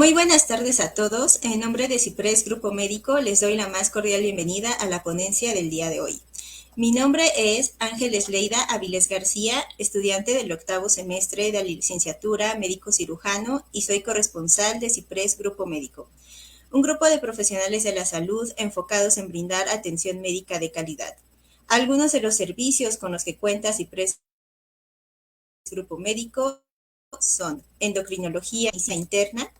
Muy buenas tardes a todos. En nombre de Ciprés Grupo Médico les doy la más cordial bienvenida a la ponencia del día de hoy. Mi nombre es Ángeles Leida Avilés García, estudiante del octavo semestre de la licenciatura médico cirujano y soy corresponsal de Ciprés Grupo Médico, un grupo de profesionales de la salud enfocados en brindar atención médica de calidad. Algunos de los servicios con los que cuenta Ciprés Grupo Médico son endocrinología y medicina interna,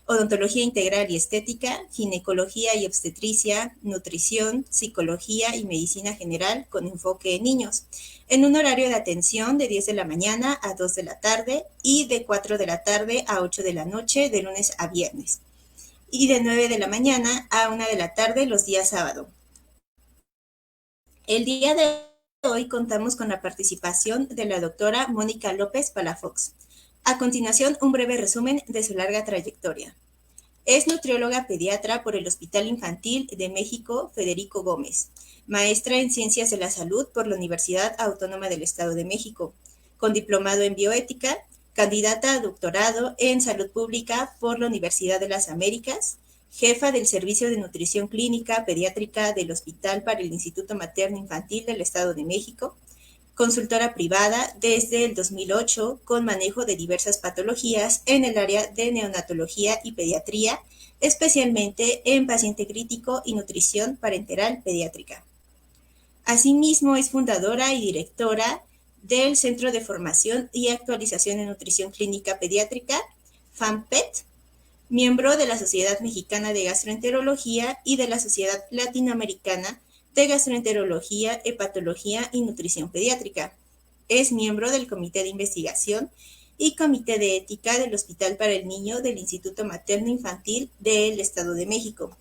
odontología integral y estética, ginecología y obstetricia, nutrición, psicología y medicina general con enfoque en niños, en un horario de atención de 10 de la mañana a 2 de la tarde y de 4 de la tarde a 8 de la noche de lunes a viernes, y de 9 de la mañana a 1 de la tarde los días sábado. El día de hoy contamos con la participación de la doctora Mónica López Palafox. A continuación, un breve resumen de su larga trayectoria. Es nutrióloga pediatra por el Hospital Infantil de México Federico Gómez, maestra en Ciencias de la Salud por la Universidad Autónoma del Estado de México, con diplomado en bioética, candidata a doctorado en Salud Pública por la Universidad de las Américas, jefa del Servicio de Nutrición Clínica Pediátrica del Hospital para el Instituto Materno Infantil del Estado de México, consultora privada desde el 2008 con manejo de diversas patologías en el área de neonatología y pediatría, especialmente en paciente crítico y nutrición parenteral pediátrica. Asimismo, es fundadora y directora del Centro de Formación y Actualización en Nutrición Clínica Pediátrica, FAMPET, miembro de la Sociedad Mexicana de Gastroenterología y de la Sociedad Latinoamericana de Gastroenterología, Hepatología y Nutrición Pediátrica. Es miembro del Comité de Investigación y Comité de Ética del Hospital para el Niño del Instituto Materno Infantil del Estado de México.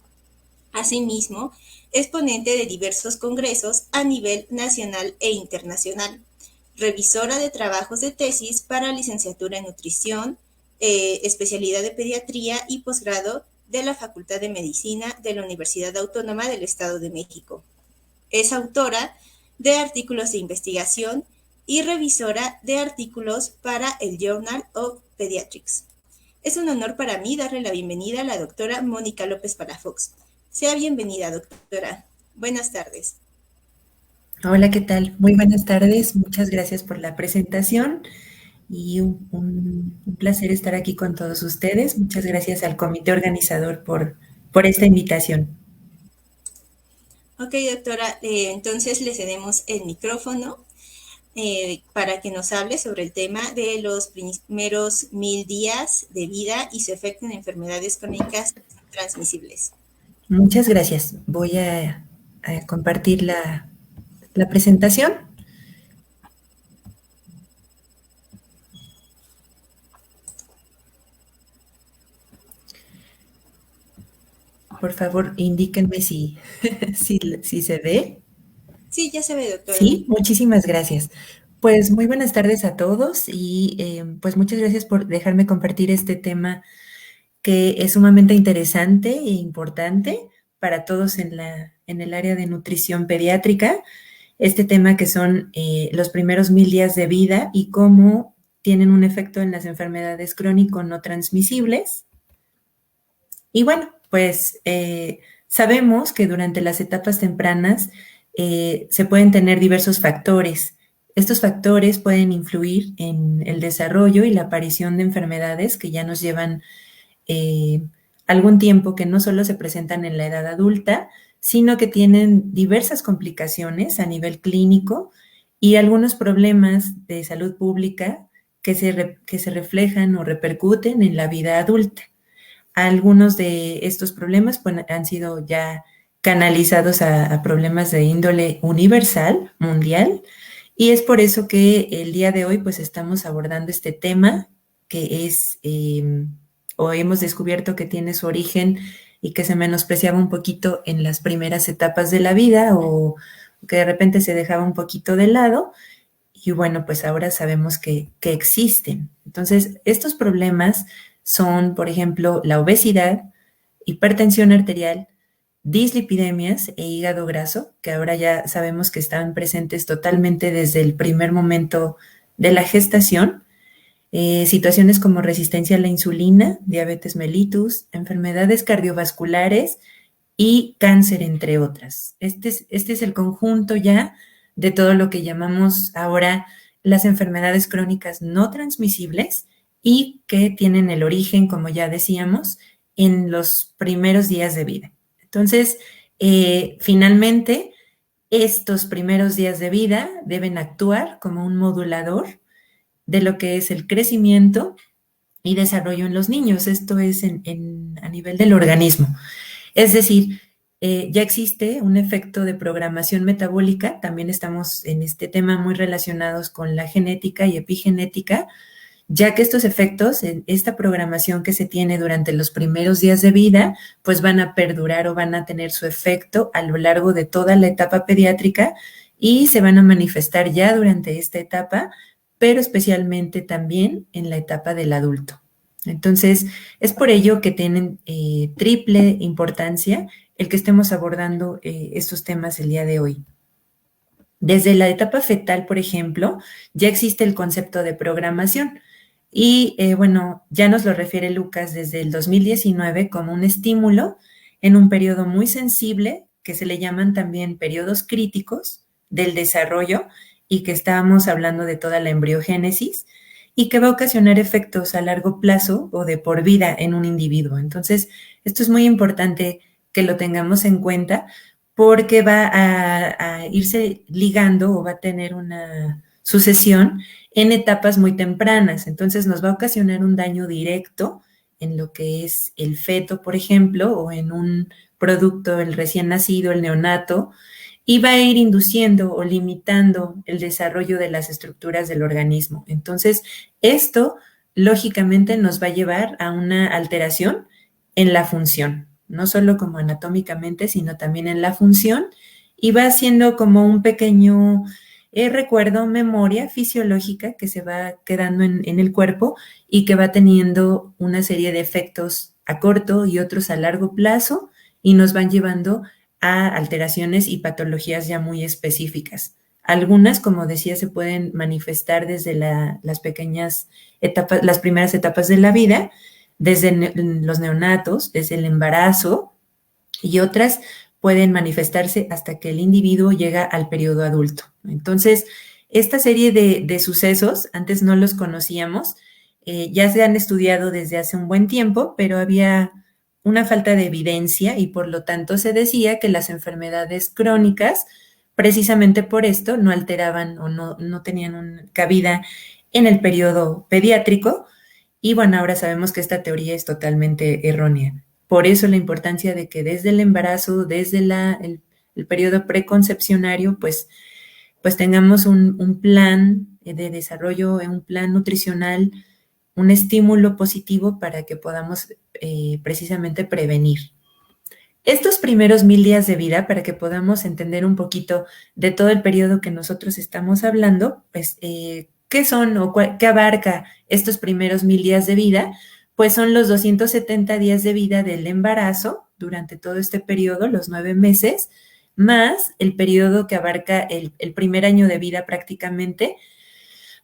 Asimismo, es ponente de diversos congresos a nivel nacional e internacional, revisora de trabajos de tesis para licenciatura en nutrición, especialidad de pediatría y posgrado de la Facultad de Medicina de la Universidad Autónoma del Estado de México. Es autora de artículos de investigación y revisora de artículos para el Journal of Pediatrics. Es un honor para mí darle la bienvenida a la doctora Mónica López Palafox. Sea bienvenida, doctora. Buenas tardes. Hola, ¿qué tal? Muy buenas tardes. Muchas gracias por la presentación y un placer estar aquí con todos ustedes. Muchas gracias al comité organizador por esta invitación. Ok, doctora, entonces le cedemos el micrófono para que nos hable sobre el tema de los primeros 1000 días de vida y su efecto en enfermedades crónicas transmisibles. Muchas gracias. Voy a compartir la presentación. Por favor, indíquenme si se ve. Sí, ya se ve, doctora. Sí, muchísimas gracias. Pues muy buenas tardes a todos y pues muchas gracias por dejarme compartir este tema que es sumamente interesante e importante para todos en el área de nutrición pediátrica. Este tema que son los primeros 1000 días de vida y cómo tienen un efecto en las enfermedades crónico no transmisibles. Y bueno, pues sabemos que durante las etapas tempranas se pueden tener diversos factores. Estos factores pueden influir en el desarrollo y la aparición de enfermedades que ya nos llevan algún tiempo, que no solo se presentan en la edad adulta, sino que tienen diversas complicaciones a nivel clínico y algunos problemas de salud pública que se reflejan o repercuten en la vida adulta. Algunos de estos problemas pues, han sido ya canalizados a problemas de índole universal, mundial, y es por eso que el día de hoy pues estamos abordando este tema que es, o hemos descubierto que tiene su origen y que se menospreciaba un poquito en las primeras etapas de la vida o que de repente se dejaba un poquito de lado. Y bueno, pues ahora sabemos que existen. Entonces, estos problemas son, por ejemplo, la obesidad, hipertensión arterial, dislipidemias e hígado graso, que ahora ya sabemos que están presentes totalmente desde el primer momento de la gestación. situaciones como resistencia a la insulina, diabetes mellitus, enfermedades cardiovasculares y cáncer, entre otras. Este es el conjunto ya de todo lo que llamamos ahora las enfermedades crónicas no transmisibles y que tienen el origen, como ya decíamos, en los primeros días de vida. Entonces, finalmente, estos primeros días de vida deben actuar como un modulador de lo que es el crecimiento y desarrollo en los niños. Esto es a nivel del organismo. Es decir, ya existe un efecto de programación metabólica, también estamos en este tema muy relacionados con la genética y epigenética, ya que estos efectos, esta programación que se tiene durante los primeros días de vida, pues van a perdurar o van a tener su efecto a lo largo de toda la etapa pediátrica y se van a manifestar ya durante esta etapa, pero especialmente también en la etapa del adulto. Entonces, es por ello que tienen triple importancia el que estemos abordando estos temas el día de hoy. Desde la etapa fetal, por ejemplo, ya existe el concepto de programación y, bueno, ya nos lo refiere Lucas desde el 2019 como un estímulo en un periodo muy sensible que se le llaman también periodos críticos del desarrollo y que estábamos hablando de toda la embriogénesis y que va a ocasionar efectos a largo plazo o de por vida en un individuo. Entonces, esto es muy importante que lo tengamos en cuenta porque va a irse ligando o va a tener una sucesión en etapas muy tempranas. Entonces, nos va a ocasionar un daño directo en lo que es el feto, por ejemplo, o en un producto, el recién nacido, el neonato, y va a ir induciendo o limitando el desarrollo de las estructuras del organismo. Entonces, esto lógicamente nos va a llevar a una alteración en la función, no solo como anatómicamente, sino también en la función, y va siendo como un pequeño recuerdo, memoria fisiológica que se va quedando en el cuerpo y que va teniendo una serie de efectos a corto y otros a largo plazo y nos van llevando a alteraciones y patologías ya muy específicas. Algunas, como decía, se pueden manifestar desde las pequeñas etapas, las primeras etapas de la vida, desde los neonatos, desde el embarazo, y otras pueden manifestarse hasta que el individuo llega al periodo adulto. Entonces, esta serie de sucesos, antes no los conocíamos, ya se han estudiado desde hace un buen tiempo, pero había una falta de evidencia y por lo tanto se decía que las enfermedades crónicas, precisamente por esto, no alteraban o no tenían una cabida en el periodo pediátrico. Y bueno, ahora sabemos que esta teoría es totalmente errónea. Por eso la importancia de que desde el embarazo, desde el periodo preconcepcionario, pues tengamos un plan de desarrollo, un plan nutricional, un estímulo positivo para que podamos precisamente prevenir. Estos primeros 1000 días de vida, para que podamos entender un poquito de todo el periodo que nosotros estamos hablando, pues, ¿qué son o qué abarca estos primeros 1000 días de vida? Pues son los 270 días de vida del embarazo durante todo este periodo, los 9 meses, más el periodo que abarca el primer año de vida prácticamente,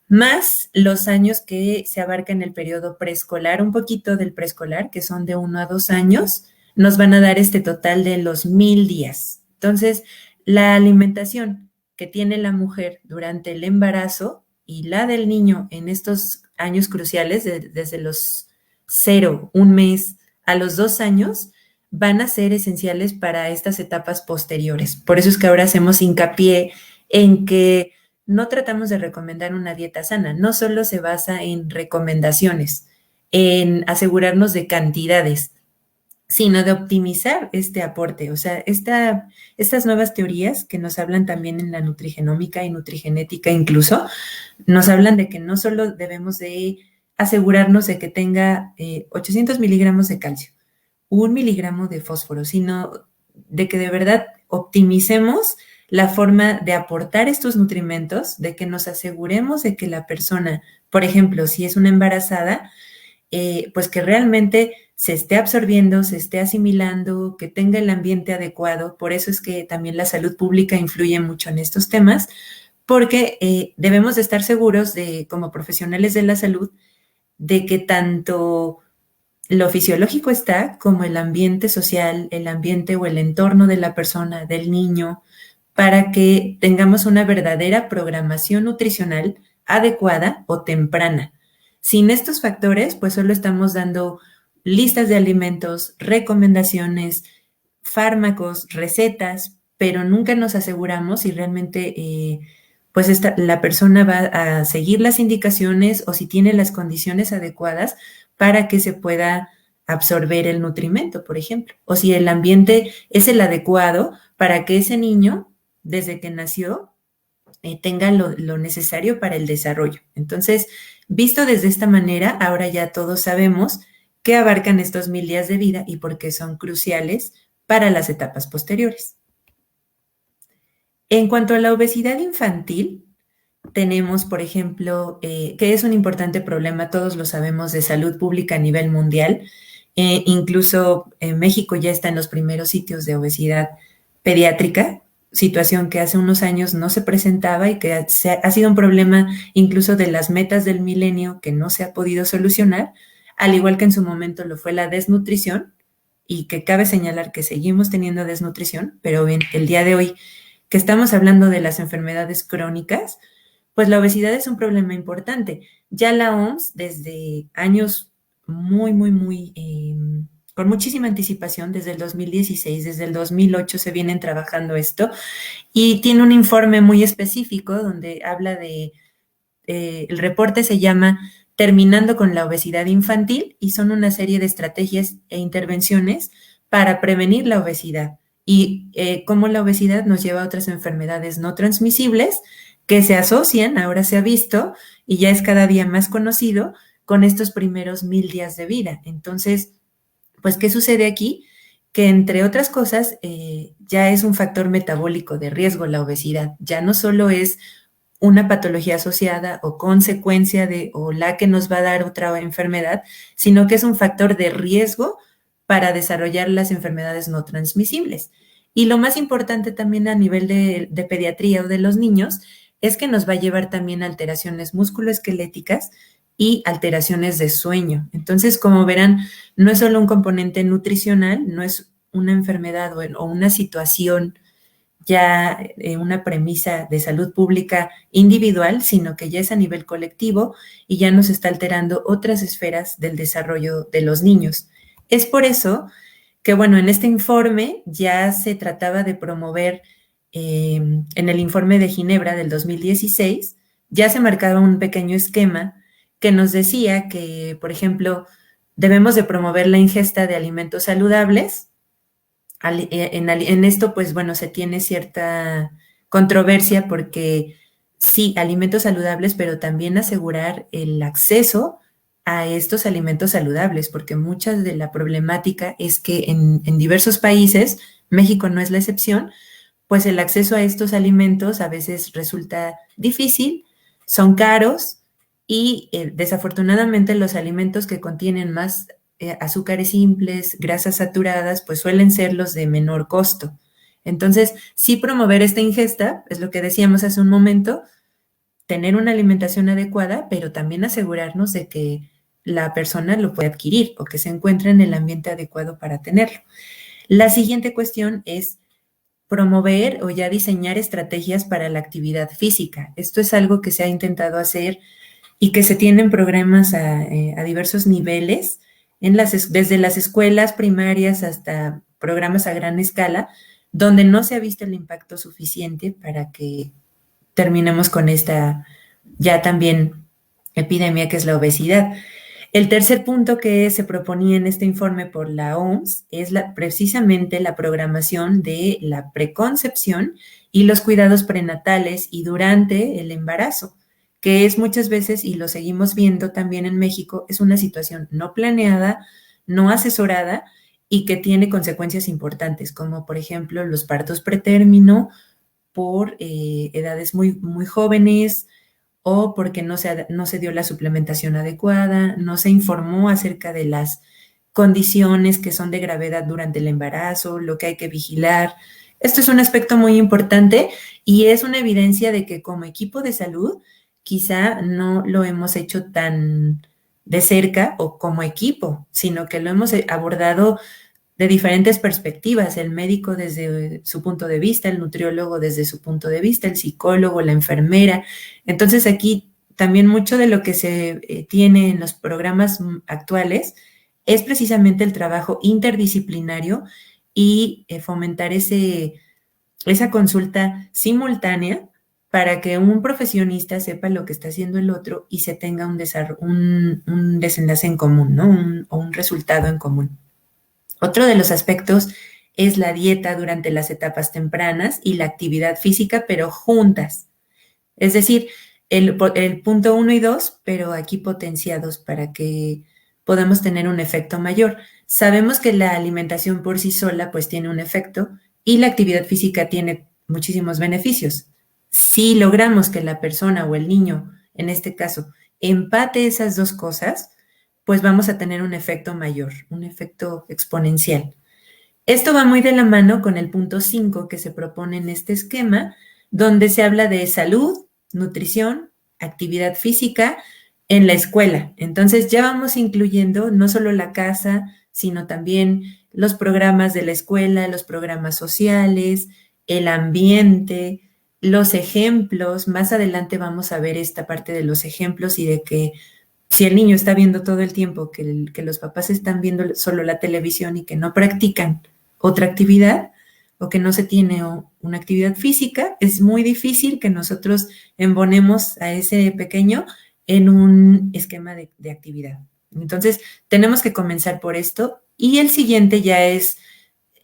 más los años que se abarca en el periodo preescolar, un poquito del preescolar, que son de 1 a 2 años, nos van a dar este total de los 1000 días. Entonces, la alimentación que tiene la mujer durante el embarazo y la del niño en estos años cruciales, desde los 0, un mes, a los 2 años, van a ser esenciales para estas etapas posteriores. Por eso es que ahora hacemos hincapié en que no tratamos de recomendar una dieta sana, no solo se basa en recomendaciones, en asegurarnos de cantidades, sino de optimizar este aporte. O sea, estas nuevas teorías que nos hablan también en la nutrigenómica y nutrigenética incluso, nos hablan de que no solo debemos de asegurarnos de que tenga 800 miligramos de calcio, 1 miligramo de fósforo, sino de que de verdad optimicemos la forma de aportar estos nutrimentos, de que nos aseguremos de que la persona, por ejemplo, si es una embarazada, pues que realmente se esté absorbiendo, se esté asimilando, que tenga el ambiente adecuado. Por eso es que también la salud pública influye mucho en estos temas, porque debemos de estar seguros de, como profesionales de la salud, de que tanto lo fisiológico está como el ambiente social, el ambiente o el entorno de la persona, del niño, para que tengamos una verdadera programación nutricional adecuada o temprana. Sin estos factores, pues solo estamos dando listas de alimentos, recomendaciones, fármacos, recetas, pero nunca nos aseguramos si realmente pues la persona va a seguir las indicaciones o si tiene las condiciones adecuadas para que se pueda absorber el nutrimento, por ejemplo, o si el ambiente es el adecuado para que ese niño, desde que nació, tenga lo necesario para el desarrollo. Entonces, visto desde esta manera, ahora ya todos sabemos qué abarcan estos 1000 días de vida y por qué son cruciales para las etapas posteriores. En cuanto a la obesidad infantil, tenemos, por ejemplo, que es un importante problema, todos lo sabemos, de salud pública a nivel mundial. Incluso México ya está en los primeros sitios de obesidad pediátrica, situación que hace unos años no se presentaba y que ha sido un problema incluso de las metas del milenio que no se ha podido solucionar, al igual que en su momento lo fue la desnutrición, y que cabe señalar que seguimos teniendo desnutrición, pero bien, el día de hoy que estamos hablando de las enfermedades crónicas, pues la obesidad es un problema importante. Ya la OMS, desde años con muchísima anticipación, desde el 2016, desde el 2008 se vienen trabajando esto, y tiene un informe muy específico donde habla el reporte se llama Terminando con la obesidad infantil, y son una serie de estrategias e intervenciones para prevenir la obesidad y cómo la obesidad nos lleva a otras enfermedades no transmisibles que se asocian, ahora se ha visto y ya es cada día más conocido, con estos primeros 1000 días de vida. Entonces, pues, ¿qué sucede aquí? Que entre otras cosas, ya es un factor metabólico de riesgo la obesidad. Ya no solo es una patología asociada o consecuencia o la que nos va a dar otra enfermedad, sino que es un factor de riesgo para desarrollar las enfermedades no transmisibles. Y lo más importante también a nivel de pediatría o de los niños es que nos va a llevar también a alteraciones musculoesqueléticas y alteraciones de sueño. Entonces, como verán, no es solo un componente nutricional, no es una enfermedad o una situación ya una premisa de salud pública individual, sino que ya es a nivel colectivo y ya nos está alterando otras esferas del desarrollo de los niños. Es por eso que, bueno, en este informe ya se trataba de promover, en el informe de Ginebra del 2016, ya se marcaba un pequeño esquema que nos decía que, por ejemplo, debemos de promover la ingesta de alimentos saludables. En esto, pues bueno, se tiene cierta controversia porque sí, alimentos saludables, pero también asegurar el acceso a estos alimentos saludables, porque mucha de la problemática es que en diversos países, México no es la excepción, pues el acceso a estos alimentos a veces resulta difícil, son caros y desafortunadamente los alimentos que contienen más azúcares simples, grasas saturadas, pues suelen ser los de menor costo. Entonces, sí promover esta ingesta, es lo que decíamos hace un momento, tener una alimentación adecuada, pero también asegurarnos de que la persona lo puede adquirir o que se encuentre en el ambiente adecuado para tenerlo. La siguiente cuestión es promover o ya diseñar estrategias para la actividad física. Esto es algo que se ha intentado hacer y que se tienen programas a diversos niveles, desde las escuelas primarias hasta programas a gran escala, donde no se ha visto el impacto suficiente para que terminemos con esta ya también epidemia que es la obesidad. El tercer punto que se proponía en este informe por la OMS es precisamente la programación de la preconcepción y los cuidados prenatales y durante el embarazo, que es muchas veces, y lo seguimos viendo también en México, es una situación no planeada, no asesorada y que tiene consecuencias importantes, como por ejemplo los partos pretérmino por edades muy, muy jóvenes, o porque no se dio la suplementación adecuada, no se informó acerca de las condiciones que son de gravedad durante el embarazo, lo que hay que vigilar. Esto es un aspecto muy importante y es una evidencia de que como equipo de salud quizá no lo hemos hecho tan de cerca o como equipo, sino que lo hemos abordado de diferentes perspectivas, el médico desde su punto de vista, el nutriólogo desde su punto de vista, el psicólogo, la enfermera. Entonces aquí también mucho de lo que se tiene en los programas actuales es precisamente el trabajo interdisciplinario y fomentar esa consulta simultánea para que un profesionista sepa lo que está haciendo el otro y se tenga un desenlace en común, ¿no? O un resultado en común. Otro de los aspectos es la dieta durante las etapas tempranas y la actividad física, pero juntas. Es decir, el punto 1 y 2, pero aquí potenciados para que podamos tener un efecto mayor. Sabemos que la alimentación por sí sola pues tiene un efecto y la actividad física tiene muchísimos beneficios. Si logramos que la persona o el niño, en este caso, empate esas dos cosas, pues vamos a tener un efecto mayor, un efecto exponencial. Esto va muy de la mano con el punto 5 que se propone en este esquema, donde se habla de salud, nutrición, actividad física en la escuela. Entonces ya vamos incluyendo no solo la casa, sino también los programas de la escuela, los programas sociales, el ambiente, los ejemplos. Más adelante vamos a ver esta parte de los ejemplos y de que si el niño está viendo todo el tiempo que los papás están viendo solo la televisión y que no practican otra actividad o que no se tiene una actividad física, es muy difícil que nosotros embonemos a ese pequeño en un esquema de actividad. Entonces, tenemos que comenzar por esto y el siguiente ya es,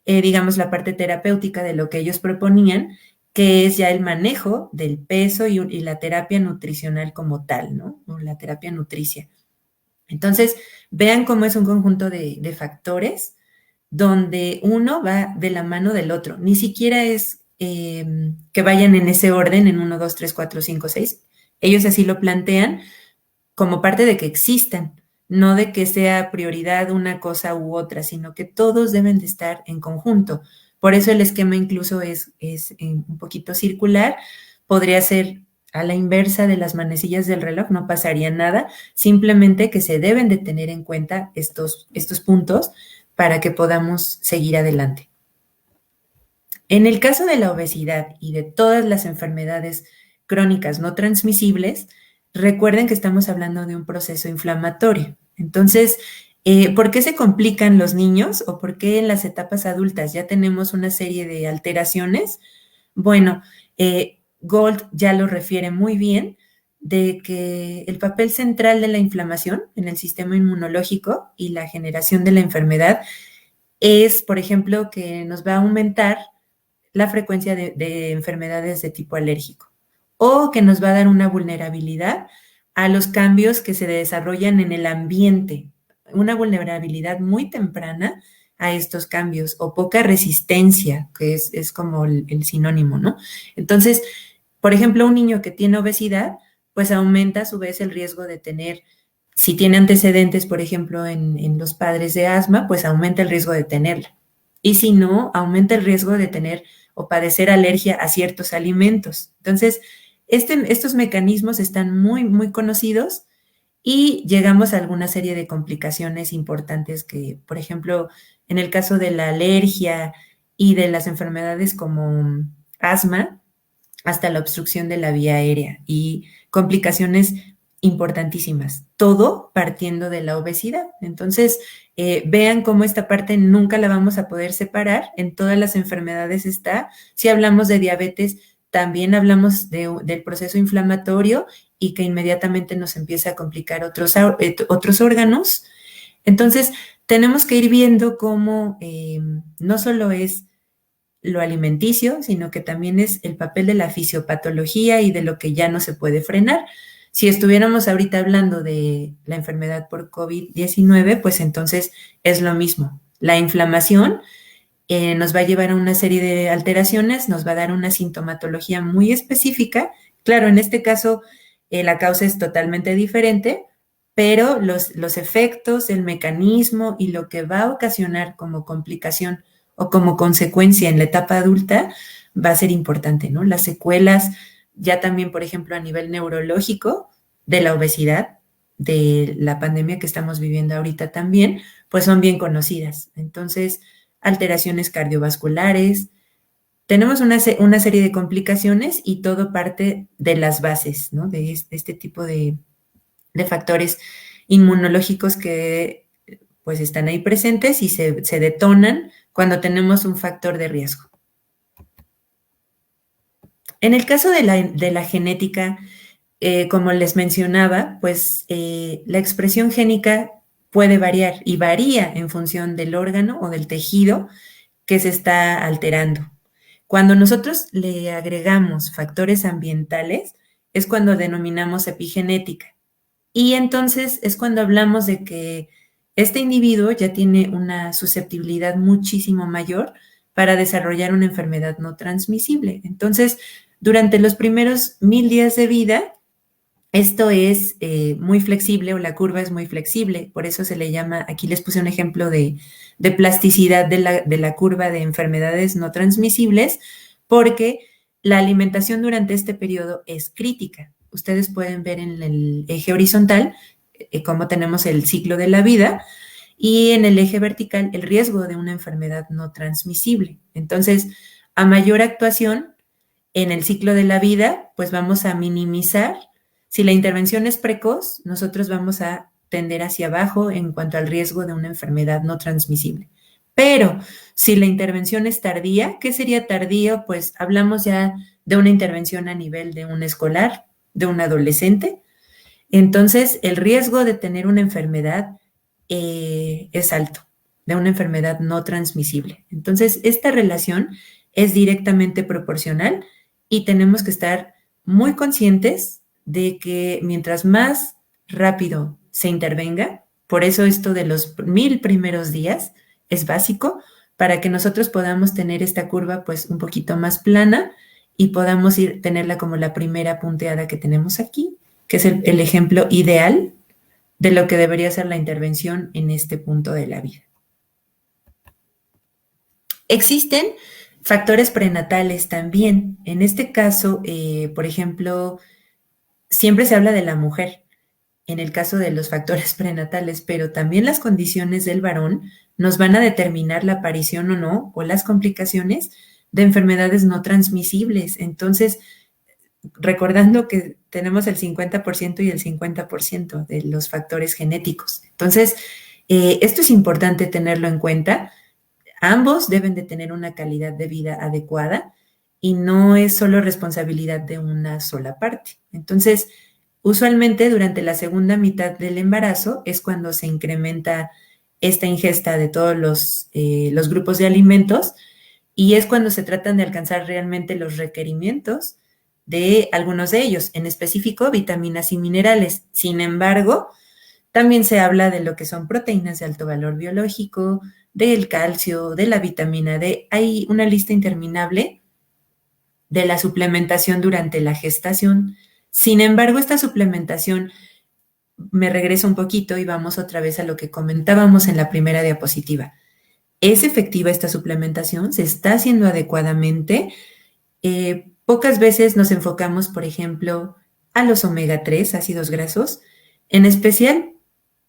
digamos, la parte terapéutica de lo que ellos proponían, que es ya el manejo del peso y la terapia nutricional como tal, ¿no? O la terapia nutricia. Entonces, vean cómo es un conjunto de factores donde uno va de la mano del otro. Ni siquiera es que vayan en ese orden, en 1, 2, 3, 4, 5, 6. Ellos así lo plantean como parte de que existan, no de que sea prioridad una cosa u otra, sino que todos deben de estar en conjunto. Por eso el esquema incluso es un poquito circular. Podría ser a la inversa de las manecillas del reloj, no pasaría nada, simplemente que se deben de tener en cuenta estos puntos para que podamos seguir adelante. En el caso de la obesidad y de todas las enfermedades crónicas no transmisibles, recuerden que estamos hablando de un proceso inflamatorio. Entonces, ¿por qué se complican los niños o por qué en las etapas adultas ya tenemos una serie de alteraciones? Bueno, Gold ya lo refiere muy bien de que el papel central de la inflamación en el sistema inmunológico y la generación de la enfermedad es, por ejemplo, que nos va a aumentar la frecuencia de enfermedades de tipo alérgico o que nos va a dar una vulnerabilidad a los cambios que se desarrollan en el ambiente, una vulnerabilidad muy temprana a estos cambios o poca resistencia, que es como el sinónimo, ¿no? Entonces, por ejemplo, un niño que tiene obesidad, pues aumenta a su vez el riesgo de tener, si tiene antecedentes, por ejemplo, en los padres de asma, pues aumenta el riesgo de tenerla. Y si no, aumenta el riesgo de tener o padecer alergia a ciertos alimentos. Entonces, estos mecanismos están muy, muy conocidos y llegamos a alguna serie de complicaciones importantes que, por ejemplo, en el caso de la alergia y de las enfermedades como asma, hasta la obstrucción de la vía aérea y complicaciones importantísimas, todo partiendo de la obesidad. Entonces, vean cómo esta parte nunca la vamos a poder separar, en todas las enfermedades está. Si hablamos de diabetes, también hablamos del proceso inflamatorio y que inmediatamente nos empieza a complicar otros órganos. Entonces, tenemos que ir viendo cómo no solo es lo alimenticio, sino que también es el papel de la fisiopatología y de lo que ya no se puede frenar. Si estuviéramos ahorita hablando de la enfermedad por COVID-19, pues entonces es lo mismo. La inflamación nos va a llevar a una serie de alteraciones, nos va a dar una sintomatología muy específica. Claro, en este caso la causa es totalmente diferente, pero los efectos, el mecanismo y lo que va a ocasionar como complicación o como consecuencia en la etapa adulta va a ser importante, ¿no? Las secuelas ya también, por ejemplo, a nivel neurológico de la obesidad, de la pandemia que estamos viviendo ahorita también, pues son bien conocidas. Entonces, alteraciones cardiovasculares, tenemos una serie de complicaciones y todo parte de las bases, ¿no? De este tipo de factores inmunológicos que pues están ahí presentes y se detonan cuando tenemos un factor de riesgo. En el caso de la genética, como les mencionaba, pues la expresión génica puede variar y varía en función del órgano o del tejido que se está alterando. Cuando nosotros le agregamos factores ambientales, es cuando denominamos epigenética. Y entonces es cuando hablamos de que este individuo ya tiene una susceptibilidad muchísimo mayor para desarrollar una enfermedad no transmisible. Entonces, durante los primeros 1000 días de vida, esto es muy flexible o la curva es muy flexible, por eso se le llama, aquí les puse un ejemplo de plasticidad de la curva de enfermedades no transmisibles, porque la alimentación durante este periodo es crítica. Ustedes pueden ver en el eje horizontal cómo tenemos el ciclo de la vida y en el eje vertical el riesgo de una enfermedad no transmisible. Entonces, a mayor actuación en el ciclo de la vida, pues vamos a minimizar. Si la intervención es precoz, nosotros vamos a tender hacia abajo en cuanto al riesgo de una enfermedad no transmisible. Pero si la intervención es tardía, ¿qué sería tardío? Pues hablamos ya de una intervención a nivel de un escolar, de un adolescente. Entonces, el riesgo de tener una enfermedad es alto, de una enfermedad no transmisible. Entonces, esta relación es directamente proporcional y tenemos que estar muy conscientes de que mientras más rápido se intervenga, por eso esto de los 1000 primeros días es básico para que nosotros podamos tener esta curva pues un poquito más plana y podamos tenerla como la primera punteada que tenemos aquí, que es el ejemplo ideal de lo que debería ser la intervención en este punto de la vida. Existen factores prenatales también. En este caso, por ejemplo, siempre se habla de la mujer en el caso de los factores prenatales, pero también las condiciones del varón nos van a determinar la aparición o no, o las complicaciones de enfermedades no transmisibles. Entonces, recordando que tenemos el 50% y el 50% de los factores genéticos. Entonces, esto es importante tenerlo en cuenta. Ambos deben de tener una calidad de vida adecuada y no es solo responsabilidad de una sola parte. Entonces, usualmente durante la segunda mitad del embarazo es cuando se incrementa esta ingesta de todos los grupos de alimentos y es cuando se tratan de alcanzar realmente los requerimientos de algunos de ellos, en específico vitaminas y minerales. Sin embargo, también se habla de lo que son proteínas de alto valor biológico, del calcio, de la vitamina D. Hay una lista interminable de la suplementación durante la gestación. Sin embargo, esta suplementación, me regreso un poquito y vamos otra vez a lo que comentábamos en la primera diapositiva. ¿Es efectiva esta suplementación? ¿Se está haciendo adecuadamente? Pocas veces nos enfocamos, por ejemplo, a los omega 3, ácidos grasos, en especial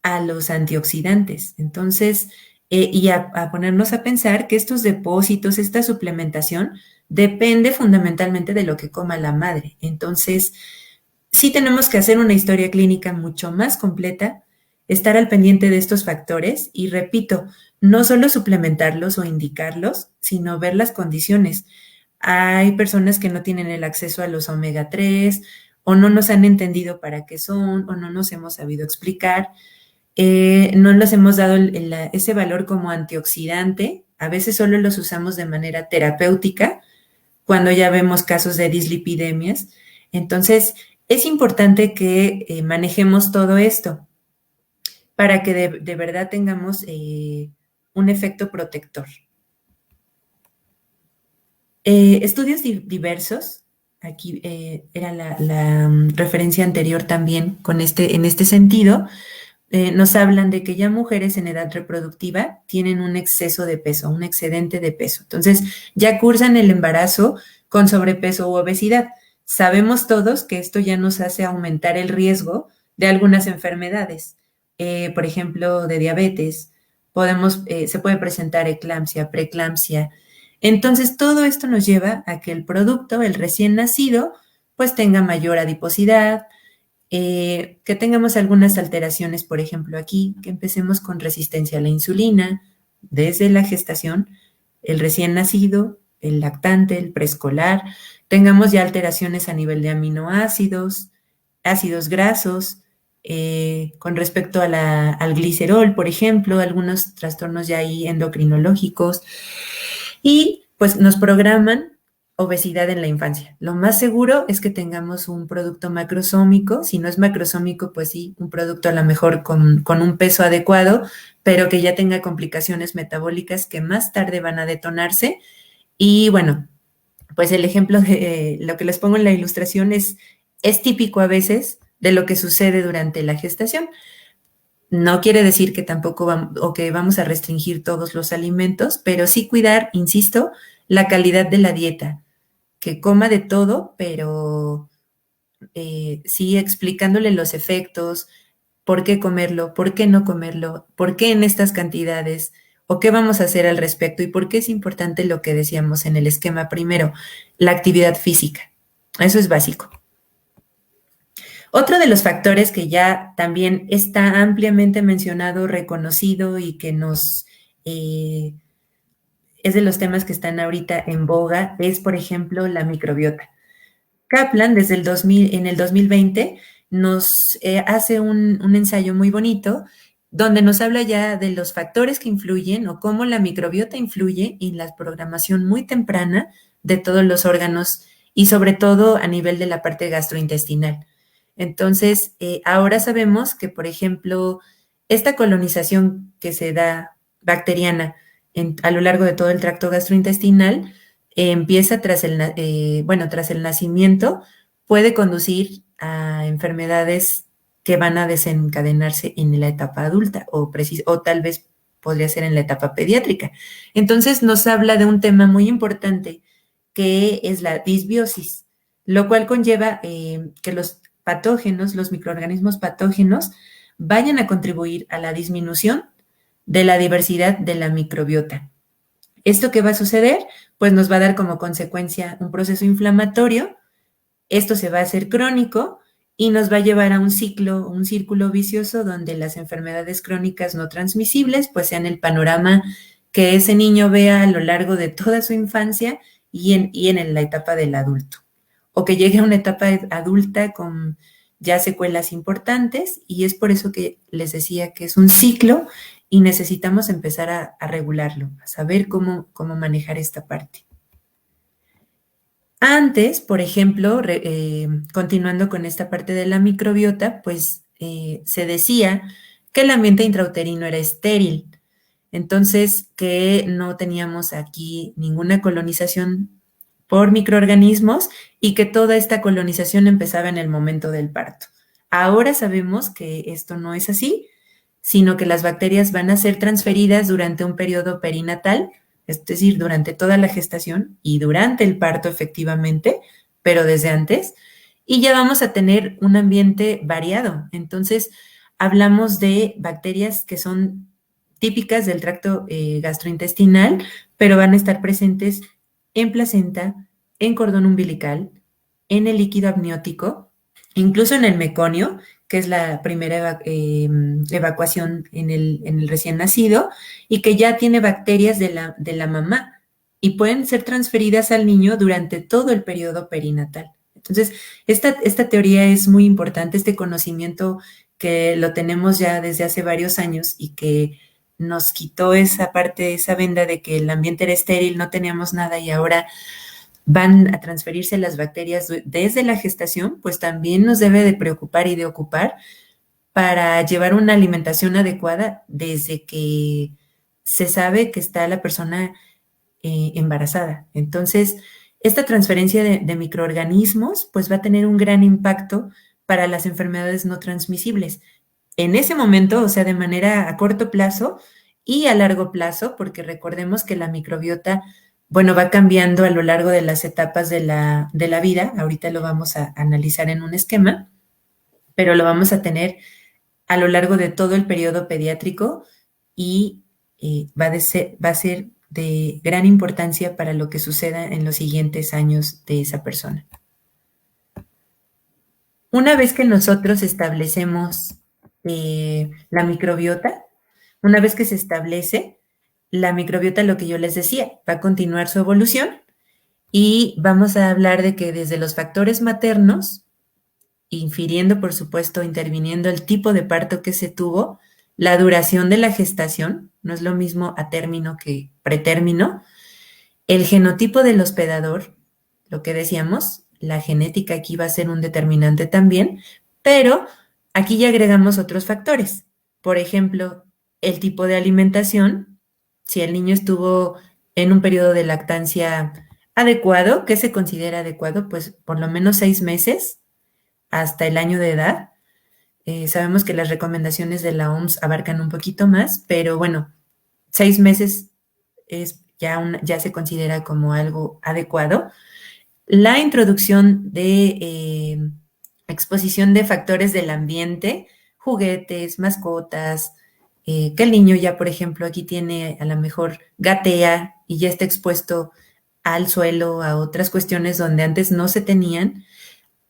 a los antioxidantes. Entonces, y a ponernos a pensar que estos depósitos, esta suplementación, depende fundamentalmente de lo que coma la madre. Entonces, sí tenemos que hacer una historia clínica mucho más completa, estar al pendiente de estos factores y, repito, no solo suplementarlos o indicarlos, sino ver las condiciones. Hay personas que no tienen el acceso a los omega 3 o no nos han entendido para qué son o no nos hemos sabido explicar. No les hemos dado ese valor como antioxidante. A veces solo los usamos de manera terapéutica cuando ya vemos casos de dislipidemias. Entonces, es importante que manejemos todo esto para que de verdad tengamos un efecto protector. Estudios diversos, aquí era la referencia anterior también en este sentido, nos hablan de que ya mujeres en edad reproductiva tienen un exceso de peso, un excedente de peso. Entonces, ya cursan el embarazo con sobrepeso u obesidad. Sabemos todos que esto ya nos hace aumentar el riesgo de algunas enfermedades, por ejemplo, de diabetes. Se puede presentar eclampsia, preeclampsia. Entonces, todo esto nos lleva a que el producto, el recién nacido, pues tenga mayor adiposidad, que tengamos algunas alteraciones, por ejemplo, aquí, que empecemos con resistencia a la insulina desde la gestación, el recién nacido, el lactante, el preescolar, tengamos ya alteraciones a nivel de aminoácidos, ácidos grasos, con respecto a al glicerol, por ejemplo, algunos trastornos ya ahí endocrinológicos, y pues nos programan obesidad en la infancia. Lo más seguro es que tengamos un producto macrosómico, si no es macrosómico, pues sí, un producto a lo mejor con un peso adecuado, pero que ya tenga complicaciones metabólicas que más tarde van a detonarse. Y bueno, pues el ejemplo de lo que les pongo en la ilustración es típico a veces de lo que sucede durante la gestación. No quiere decir que tampoco o que vamos a restringir todos los alimentos, pero sí cuidar, insisto, la calidad de la dieta, que coma de todo, pero sí explicándole los efectos, por qué comerlo, por qué no comerlo, por qué en estas cantidades, o qué vamos a hacer al respecto y por qué es importante lo que decíamos en el esquema primero, la actividad física. Eso es básico. Otro de los factores que ya también está ampliamente mencionado, reconocido y que es de los temas que están ahorita en boga, es, por ejemplo, la microbiota. Kaplan, desde en el 2020, nos hace un ensayo muy bonito donde nos habla ya de los factores que influyen o cómo la microbiota influye en la programación muy temprana de todos los órganos y sobre todo a nivel de la parte gastrointestinal. Entonces, ahora sabemos que, por ejemplo, esta colonización que se da bacteriana a lo largo de todo el tracto gastrointestinal empieza tras el nacimiento, puede conducir a enfermedades que van a desencadenarse en la etapa adulta o tal vez podría ser en la etapa pediátrica. Entonces nos habla de un tema muy importante que es la disbiosis, lo cual conlleva que los patógenos, los microorganismos patógenos, vayan a contribuir a la disminución de la diversidad de la microbiota. ¿Esto qué va a suceder? Pues nos va a dar como consecuencia un proceso inflamatorio, esto se va a hacer crónico y nos va a llevar a un círculo vicioso donde las enfermedades crónicas no transmisibles pues sean el panorama que ese niño vea a lo largo de toda su infancia y en la etapa del adulto. O que llegue a una etapa adulta con ya secuelas importantes y es por eso que les decía que es un ciclo y necesitamos empezar a regularlo, a saber cómo manejar esta parte. Antes, por ejemplo, continuando con esta parte de la microbiota, pues se decía que el ambiente intrauterino era estéril, entonces que no teníamos aquí ninguna colonización por microorganismos y que toda esta colonización empezaba en el momento del parto. Ahora sabemos que esto no es así, sino que las bacterias van a ser transferidas durante un periodo perinatal, es decir, durante toda la gestación y durante el parto efectivamente, pero desde antes, y ya vamos a tener un ambiente variado. Entonces, hablamos de bacterias que son típicas del tracto gastrointestinal, pero van a estar presentes en placenta, en cordón umbilical, en el líquido amniótico, incluso en el meconio, que es la primera evacuación en el recién nacido, y que ya tiene bacterias de la mamá y pueden ser transferidas al niño durante todo el periodo perinatal. Entonces, esta teoría es muy importante, este conocimiento que lo tenemos ya desde hace varios años y que nos quitó esa parte, esa venda de que el ambiente era estéril, no teníamos nada y ahora van a transferirse las bacterias desde la gestación, pues también nos debe de preocupar y de ocupar para llevar una alimentación adecuada desde que se sabe que está la persona embarazada. Entonces, esta transferencia de microorganismos pues va a tener un gran impacto para las enfermedades no transmisibles. En ese momento, o sea, de manera a corto plazo y a largo plazo, porque recordemos que la microbiota bueno, va cambiando a lo largo de las etapas de la vida, ahorita lo vamos a analizar en un esquema, pero lo vamos a tener a lo largo de todo el periodo pediátrico y va a ser de gran importancia para lo que suceda en los siguientes años de esa persona. Una vez que nosotros establecemos la microbiota, una vez que se establece la microbiota, lo que yo les decía, va a continuar su evolución y vamos a hablar de que desde los factores maternos, infiriendo, por supuesto, interviniendo el tipo de parto que se tuvo, la duración de la gestación, no es lo mismo a término que pretérmino, el genotipo del hospedador, lo que decíamos, la genética aquí va a ser un determinante también, pero aquí ya agregamos otros factores. Por ejemplo, el tipo de alimentación, si el niño estuvo en un periodo de lactancia adecuado, ¿qué se considera adecuado? Pues por lo menos 6 meses hasta el año de edad. Sabemos que las recomendaciones de la OMS abarcan un poquito más, pero bueno, 6 meses es ya se considera como algo adecuado. La introducción de exposición de factores del ambiente, juguetes, mascotas, que el niño ya, por ejemplo, aquí tiene a lo mejor gatea y ya está expuesto al suelo, a otras cuestiones donde antes no se tenían.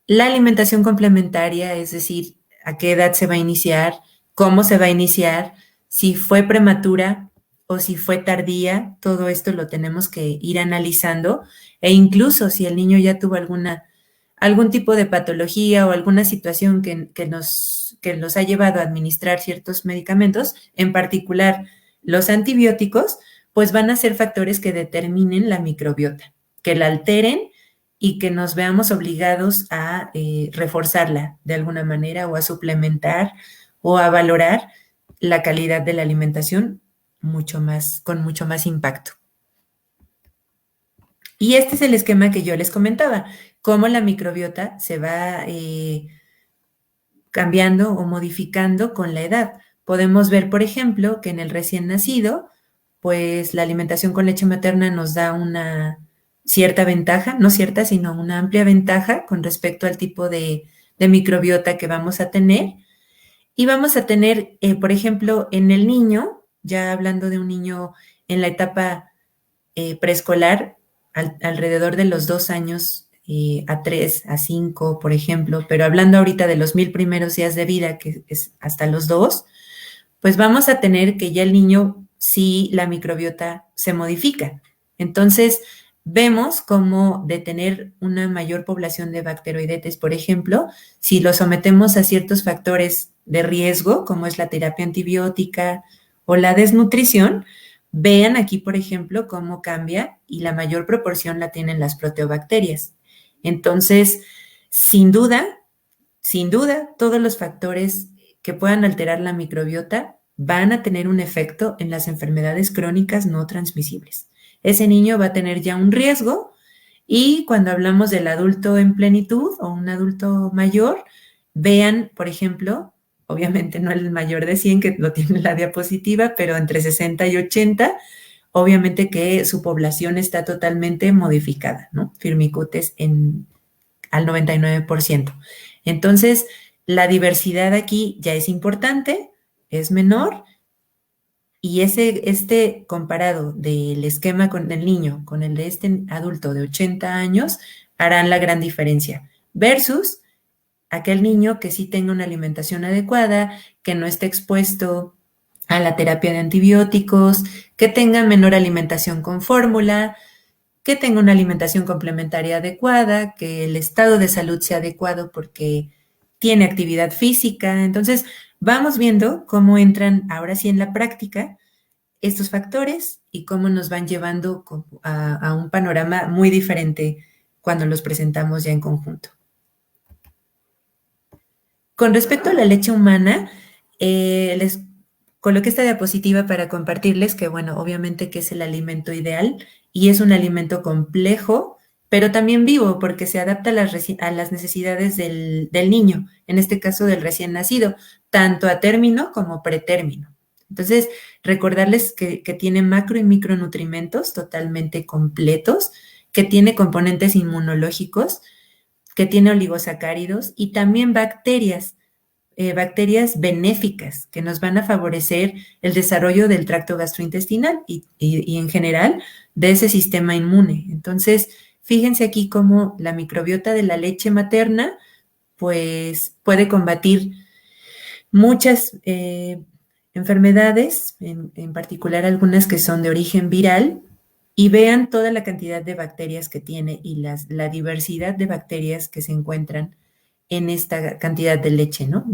La alimentación complementaria, es decir, a qué edad se va a iniciar, cómo se va a iniciar, si fue prematura o si fue tardía, todo esto lo tenemos que ir analizando e incluso si el niño ya tuvo algún tipo de patología o alguna situación que los ha llevado a administrar ciertos medicamentos, en particular los antibióticos, pues van a ser factores que determinen la microbiota, que la alteren y que nos veamos obligados a reforzarla de alguna manera o a suplementar o a valorar la calidad de la alimentación con mucho más impacto. Y este es el esquema que yo les comentaba, cómo la microbiota se va cambiando o modificando con la edad. Podemos ver, por ejemplo, que en el recién nacido, pues la alimentación con leche materna nos da una cierta ventaja, no cierta, sino una amplia ventaja con respecto al tipo de microbiota que vamos a tener. Y vamos a tener, por ejemplo, en el niño, ya hablando de un niño en la etapa preescolar, alrededor de los 2 años a 3, a 5, por ejemplo, pero hablando ahorita de los 1000 primeros días de vida, que es hasta los 2, pues vamos a tener que ya el niño, sí, la microbiota se modifica. Entonces, vemos cómo de tener una mayor población de bacteroidetes, por ejemplo, si lo sometemos a ciertos factores de riesgo, como es la terapia antibiótica o la desnutrición, vean aquí, por ejemplo, cómo cambia y la mayor proporción la tienen las proteobacterias. Entonces, sin duda, todos los factores que puedan alterar la microbiota van a tener un efecto en las enfermedades crónicas no transmisibles. Ese niño va a tener ya un riesgo y cuando hablamos del adulto en plenitud o un adulto mayor, vean, por ejemplo, obviamente no el mayor de 100 que lo tiene en la diapositiva, pero entre 60 y 80, obviamente que su población está totalmente modificada, ¿no? Firmicutes al 99%. Entonces, la diversidad aquí ya es importante, es menor, y este comparado del esquema con el niño con el de este adulto de 80 años harán la gran diferencia versus aquel niño que sí tenga una alimentación adecuada, que no esté expuesto a la terapia de antibióticos, que tenga menor alimentación con fórmula, que tenga una alimentación complementaria adecuada, que el estado de salud sea adecuado porque tiene actividad física. Entonces, vamos viendo cómo entran ahora sí en la práctica estos factores y cómo nos van llevando a un panorama muy diferente cuando los presentamos ya en conjunto. Con respecto a la leche humana, les coloqué esta diapositiva para compartirles que, bueno, obviamente que es el alimento ideal y es un alimento complejo, pero también vivo porque se adapta a las necesidades del niño, en este caso del recién nacido, tanto a término como pretérmino. Entonces, recordarles que tiene macro y micronutrimentos totalmente completos, que tiene componentes inmunológicos, que tiene oligosacáridos y también bacterias. bacterias benéficas que nos van a favorecer el desarrollo del tracto gastrointestinal y en general de ese sistema inmune. Entonces, fíjense aquí cómo la microbiota de la leche materna pues puede combatir muchas enfermedades, en particular algunas que son de origen viral, y vean toda la cantidad de bacterias que tiene y la diversidad de bacterias que se encuentran en esta cantidad de leche, ¿no?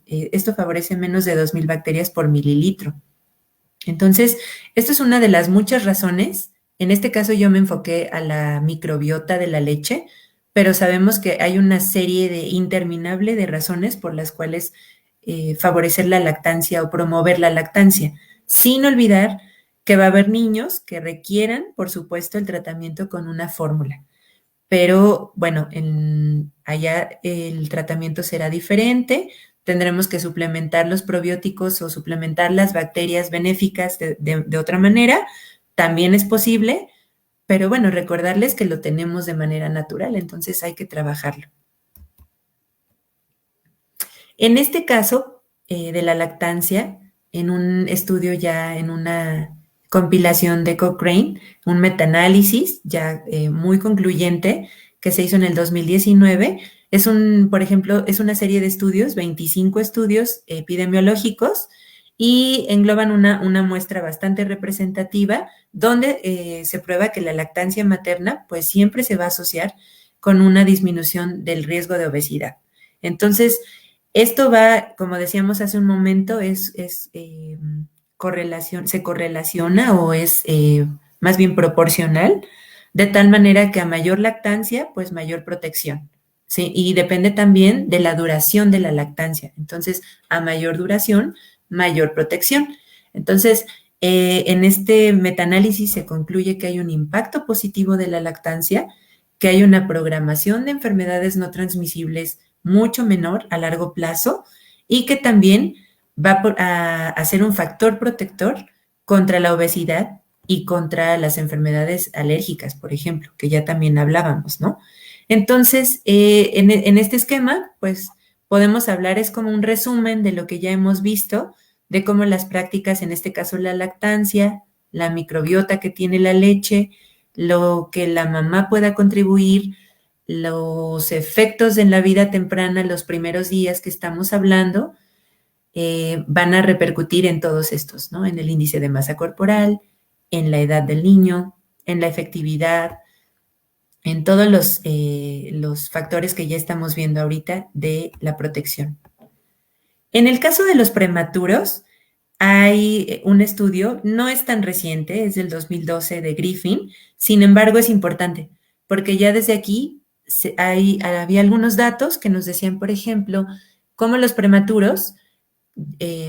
Esto favorece menos de 2,000 bacterias por mililitro. Entonces, esto es una de las muchas razones. En este caso yo me enfoqué a la microbiota de la leche, pero sabemos que hay una serie interminable de razones por las cuales favorecer la lactancia o promover la lactancia, sin olvidar que va a haber niños que requieran, por supuesto, el tratamiento con una fórmula. Pero bueno, allá el tratamiento será diferente, tendremos que suplementar los probióticos o suplementar las bacterias benéficas de otra manera, también es posible, pero bueno, recordarles que lo tenemos de manera natural, entonces hay que trabajarlo. En este caso de la lactancia, en un estudio ya en una compilación de Cochrane, un metaanálisis ya muy concluyente que se hizo en el 2019, por ejemplo, es una serie de estudios, 25 estudios epidemiológicos, y engloban una muestra bastante representativa donde se prueba que la lactancia materna pues siempre se va a asociar con una disminución del riesgo de obesidad. Entonces, esto va, como decíamos hace un momento, se correlaciona o es más bien proporcional, de tal manera que a mayor lactancia, pues mayor protección. ¿Sí? Y depende también de la duración de la lactancia. Entonces, a mayor duración, mayor protección. Entonces, en este metaanálisis se concluye que hay un impacto positivo de la lactancia, que hay una programación de enfermedades no transmisibles mucho menor a largo plazo y que también va a ser un factor protector contra la obesidad y contra las enfermedades alérgicas, por ejemplo, que ya también hablábamos, ¿no? Entonces, en este esquema, pues podemos hablar, es como un resumen de lo que ya hemos visto, de cómo las prácticas, en este caso la lactancia, la microbiota que tiene la leche, lo que la mamá pueda contribuir, los efectos en la vida temprana, los primeros días que estamos hablando, van a repercutir en todos estos, ¿no? En el índice de masa corporal, en la edad del niño, en la efectividad, en todos los factores que ya estamos viendo ahorita de la protección. En el caso de los prematuros, hay un estudio, no es tan reciente, es del 2012 de Griffin, sin embargo es importante, porque ya desde aquí había algunos datos que nos decían, por ejemplo, cómo los prematuros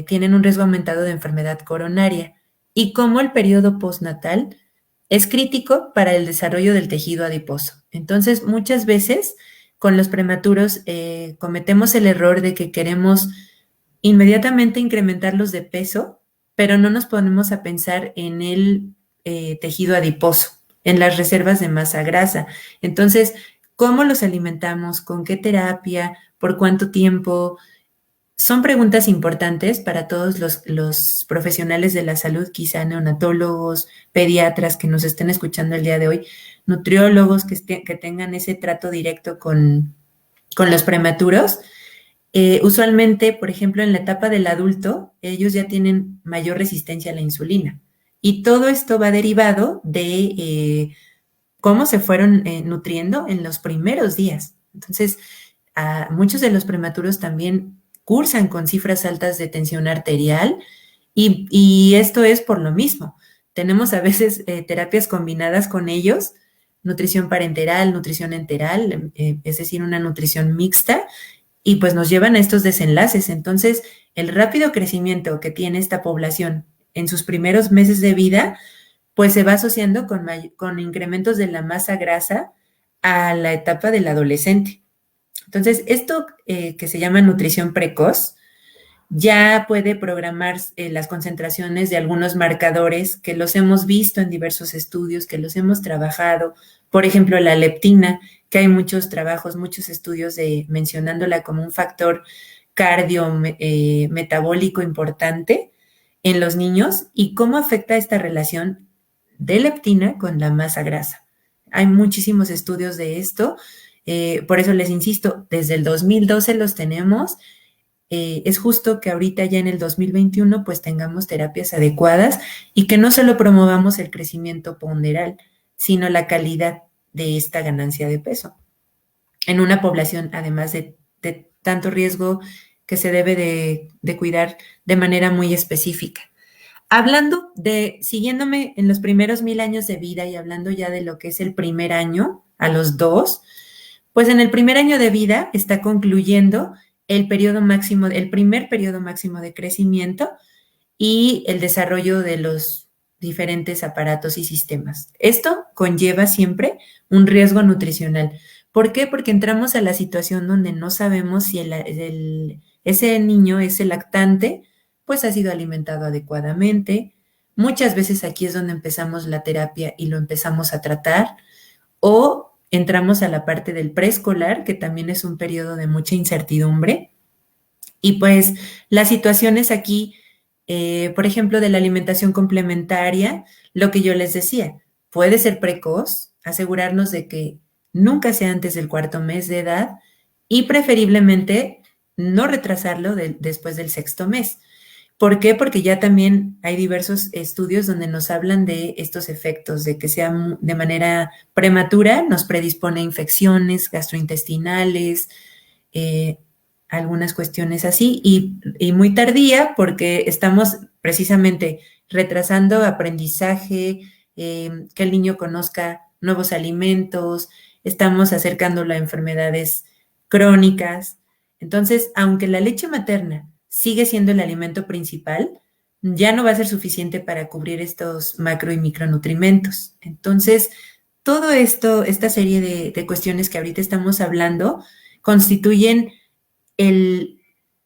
tienen un riesgo aumentado de enfermedad coronaria y cómo el periodo postnatal es crítico para el desarrollo del tejido adiposo. Entonces, muchas veces con los prematuros cometemos el error de que queremos inmediatamente incrementarlos de peso, pero no nos ponemos a pensar en el tejido adiposo, en las reservas de masa grasa. Entonces, ¿cómo los alimentamos? ¿Con qué terapia? ¿Por cuánto tiempo? Son preguntas importantes para todos los profesionales de la salud, quizá neonatólogos, pediatras que nos estén escuchando el día de hoy, nutriólogos que tengan ese trato directo con los prematuros. Usualmente, por ejemplo, en la etapa del adulto, ellos ya tienen mayor resistencia a la insulina. Y todo esto va derivado de cómo se fueron nutriendo en los primeros días. Entonces, muchos de los prematuros también cursan con cifras altas de tensión arterial y esto es por lo mismo. Tenemos a veces terapias combinadas con ellos, nutrición parenteral, nutrición enteral, es decir, una nutrición mixta, y pues nos llevan a estos desenlaces. Entonces, el rápido crecimiento que tiene esta población en sus primeros meses de vida, pues se va asociando con incrementos de la masa grasa a la etapa del adolescente. Entonces, esto que se llama nutrición precoz, ya puede programar las concentraciones de algunos marcadores que los hemos visto en diversos estudios, que los hemos trabajado. Por ejemplo, la leptina, que hay muchos trabajos, muchos estudios mencionándola como un factor metabólico importante en los niños y cómo afecta esta relación de leptina con la masa grasa. Hay muchísimos estudios de esto, por eso les insisto, desde el 2012 los tenemos. Es justo que ahorita ya en el 2021 pues tengamos terapias adecuadas y que no solo promovamos el crecimiento ponderal, sino la calidad de esta ganancia de peso en una población además de tanto riesgo que se debe de cuidar de manera muy específica. Hablando siguiéndome en los primeros 1000 años de vida y hablando ya de lo que es el primer año a los 2, pues en el primer año de vida está concluyendo el primer periodo máximo de crecimiento y el desarrollo de los diferentes aparatos y sistemas. Esto conlleva siempre un riesgo nutricional. ¿Por qué? Porque entramos a la situación donde no sabemos si ese niño, ese lactante, pues ha sido alimentado adecuadamente. Muchas veces aquí es donde empezamos la terapia y lo empezamos a tratar, o entramos a la parte del preescolar, que también es un periodo de mucha incertidumbre. Y pues las situaciones aquí, por ejemplo, de la alimentación complementaria, lo que yo les decía, puede ser precoz, asegurarnos de que nunca sea antes del 4 mes de edad y preferiblemente no retrasarlo después del 6.º mes. ¿Por qué? Porque ya también hay diversos estudios donde nos hablan de estos efectos, de que sea de manera prematura, nos predispone a infecciones gastrointestinales, algunas cuestiones así, y muy tardía porque estamos precisamente retrasando aprendizaje, que el niño conozca nuevos alimentos, estamos acercándolo a enfermedades crónicas. Entonces, aunque la leche materna sigue siendo el alimento principal, ya no va a ser suficiente para cubrir estos macro y micronutrimentos. Entonces, todo esto, esta serie de cuestiones que ahorita estamos hablando, constituyen el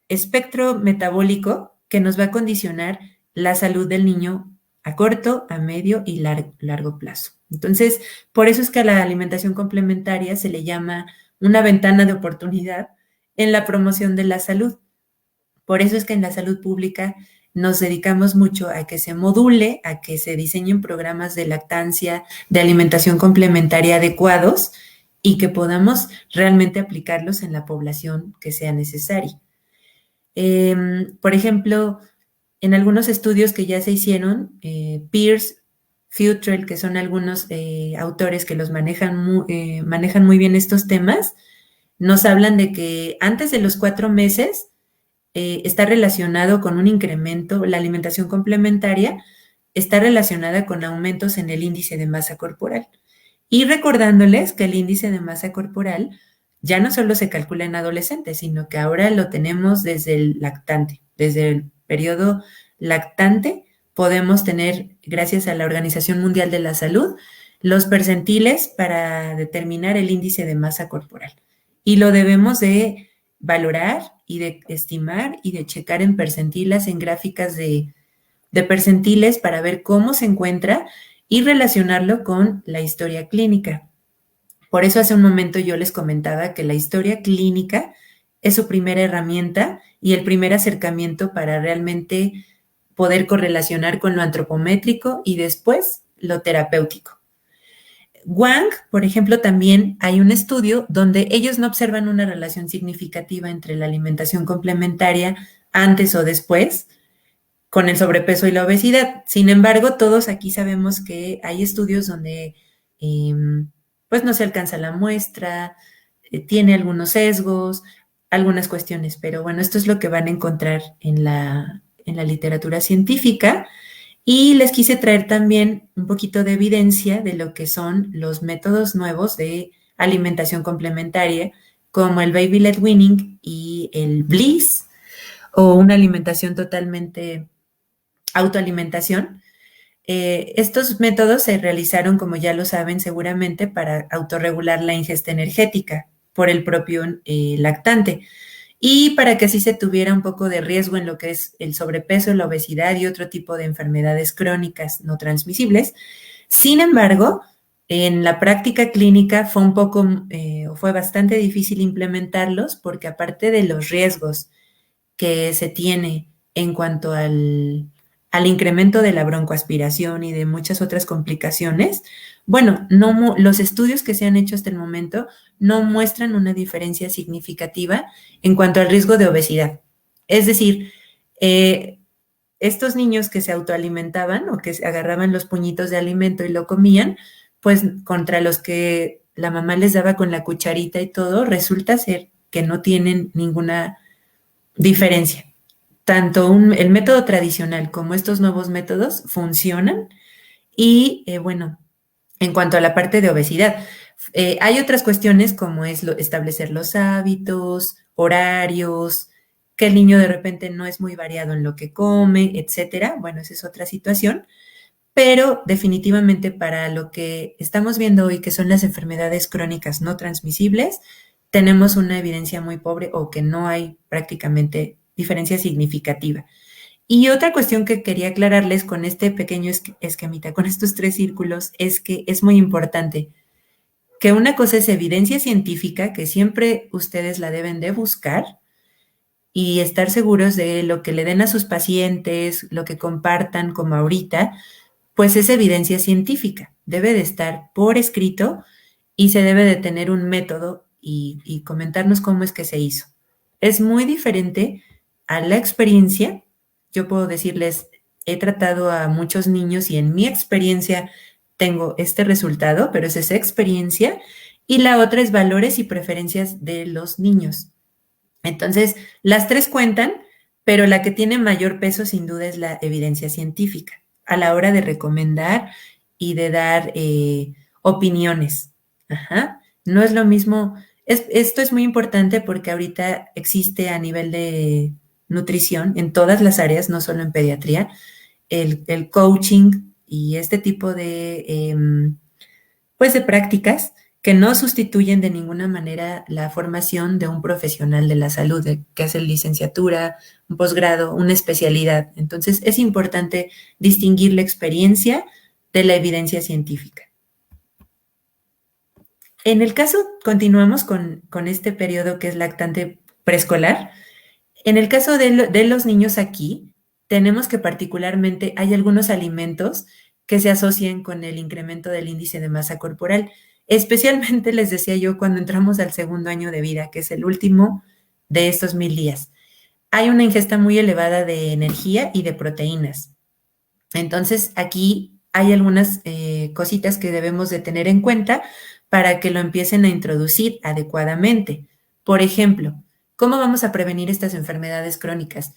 espectro metabólico que nos va a condicionar la salud del niño a corto, a medio y largo plazo. Entonces, por eso es que a la alimentación complementaria se le llama una ventana de oportunidad en la promoción de la salud. Por eso es que en la salud pública nos dedicamos mucho a que se module, a que se diseñen programas de lactancia, de alimentación complementaria adecuados y que podamos realmente aplicarlos en la población que sea necesaria. Por ejemplo, en algunos estudios que ya se hicieron, Pierce, Futrell, que son algunos autores que los manejan muy bien estos temas, nos hablan de que antes de los 4 meses está relacionado con un incremento, la alimentación complementaria está relacionada con aumentos en el índice de masa corporal. Y recordándoles que el índice de masa corporal ya no solo se calcula en adolescentes, sino que ahora lo tenemos desde el lactante, desde el periodo lactante podemos tener, gracias a la Organización Mundial de la Salud, los percentiles para determinar el índice de masa corporal. Y lo debemos de valorar y de estimar y de checar en percentilas, en gráficas de percentiles para ver cómo se encuentra y relacionarlo con la historia clínica. Por eso hace un momento yo les comentaba que la historia clínica es su primera herramienta y el primer acercamiento para realmente poder correlacionar con lo antropométrico y después lo terapéutico. Wang, por ejemplo, también hay un estudio donde ellos no observan una relación significativa entre la alimentación complementaria antes o después con el sobrepeso y la obesidad. Sin embargo, todos aquí sabemos que hay estudios donde pues no se alcanza la muestra, tiene algunos sesgos, algunas cuestiones, pero bueno, esto es lo que van a encontrar en la literatura científica. Y les quise traer también un poquito de evidencia de lo que son los métodos nuevos de alimentación complementaria, como el Baby Led Weaning y el Bliss, o una alimentación totalmente autoalimentación. Estos métodos se realizaron, como ya lo saben seguramente, para autorregular la ingesta energética por el propio lactante y para que así se tuviera un poco de riesgo en lo que es el sobrepeso, la obesidad y otro tipo de enfermedades crónicas no transmisibles. Sin embargo, en la práctica clínica fue bastante difícil implementarlos porque aparte de los riesgos que se tiene en cuanto al incremento de la broncoaspiración y de muchas otras complicaciones, bueno, no, los estudios que se han hecho hasta el momento no muestran una diferencia significativa en cuanto al riesgo de obesidad. Es decir, estos niños que se autoalimentaban o que se agarraban los puñitos de alimento y lo comían, pues contra los que la mamá les daba con la cucharita y todo, resulta ser que no tienen ninguna diferencia. Tanto el método tradicional como estos nuevos métodos funcionan y bueno, en cuanto a la parte de obesidad, hay otras cuestiones como es establecer los hábitos, horarios, que el niño de repente no es muy variado en lo que come, etcétera. Bueno, esa es otra situación, pero definitivamente para lo que estamos viendo hoy, que son las enfermedades crónicas no transmisibles, tenemos una evidencia muy pobre o que no hay prácticamente diferencia significativa. Y otra cuestión que quería aclararles con este pequeño esquemita, con estos 3 círculos, es que es muy importante que una cosa es evidencia científica, que siempre ustedes la deben de buscar y estar seguros de lo que le den a sus pacientes, lo que compartan como ahorita, pues es evidencia científica. Debe de estar por escrito y se debe de tener un método y comentarnos cómo es que se hizo. Es muy diferente a la experiencia. Yo puedo decirles, he tratado a muchos niños y en mi experiencia tengo este resultado, pero es esa experiencia. Y la otra es valores y preferencias de los niños. Entonces, las 3 cuentan, pero la que tiene mayor peso sin duda es la evidencia científica a la hora de recomendar y de dar opiniones. Ajá. No es lo mismo. Esto es muy importante porque ahorita existe a nivel de nutrición en todas las áreas, no solo en pediatría, el coaching y este tipo de, pues de prácticas que no sustituyen de ninguna manera la formación de un profesional de la salud, que hace licenciatura, un posgrado, una especialidad. Entonces, es importante distinguir la experiencia de la evidencia científica. En el caso, continuamos con este periodo que es lactante preescolar. En el caso de los niños aquí, tenemos que particularmente hay algunos alimentos que se asocian con el incremento del índice de masa corporal. Especialmente les decía yo cuando entramos al segundo año de vida, que es el último de estos 1000 días. Hay una ingesta muy elevada de energía y de proteínas. Entonces, aquí hay algunas cositas que debemos de tener en cuenta para que lo empiecen a introducir adecuadamente. Por ejemplo, ¿cómo vamos a prevenir estas enfermedades crónicas?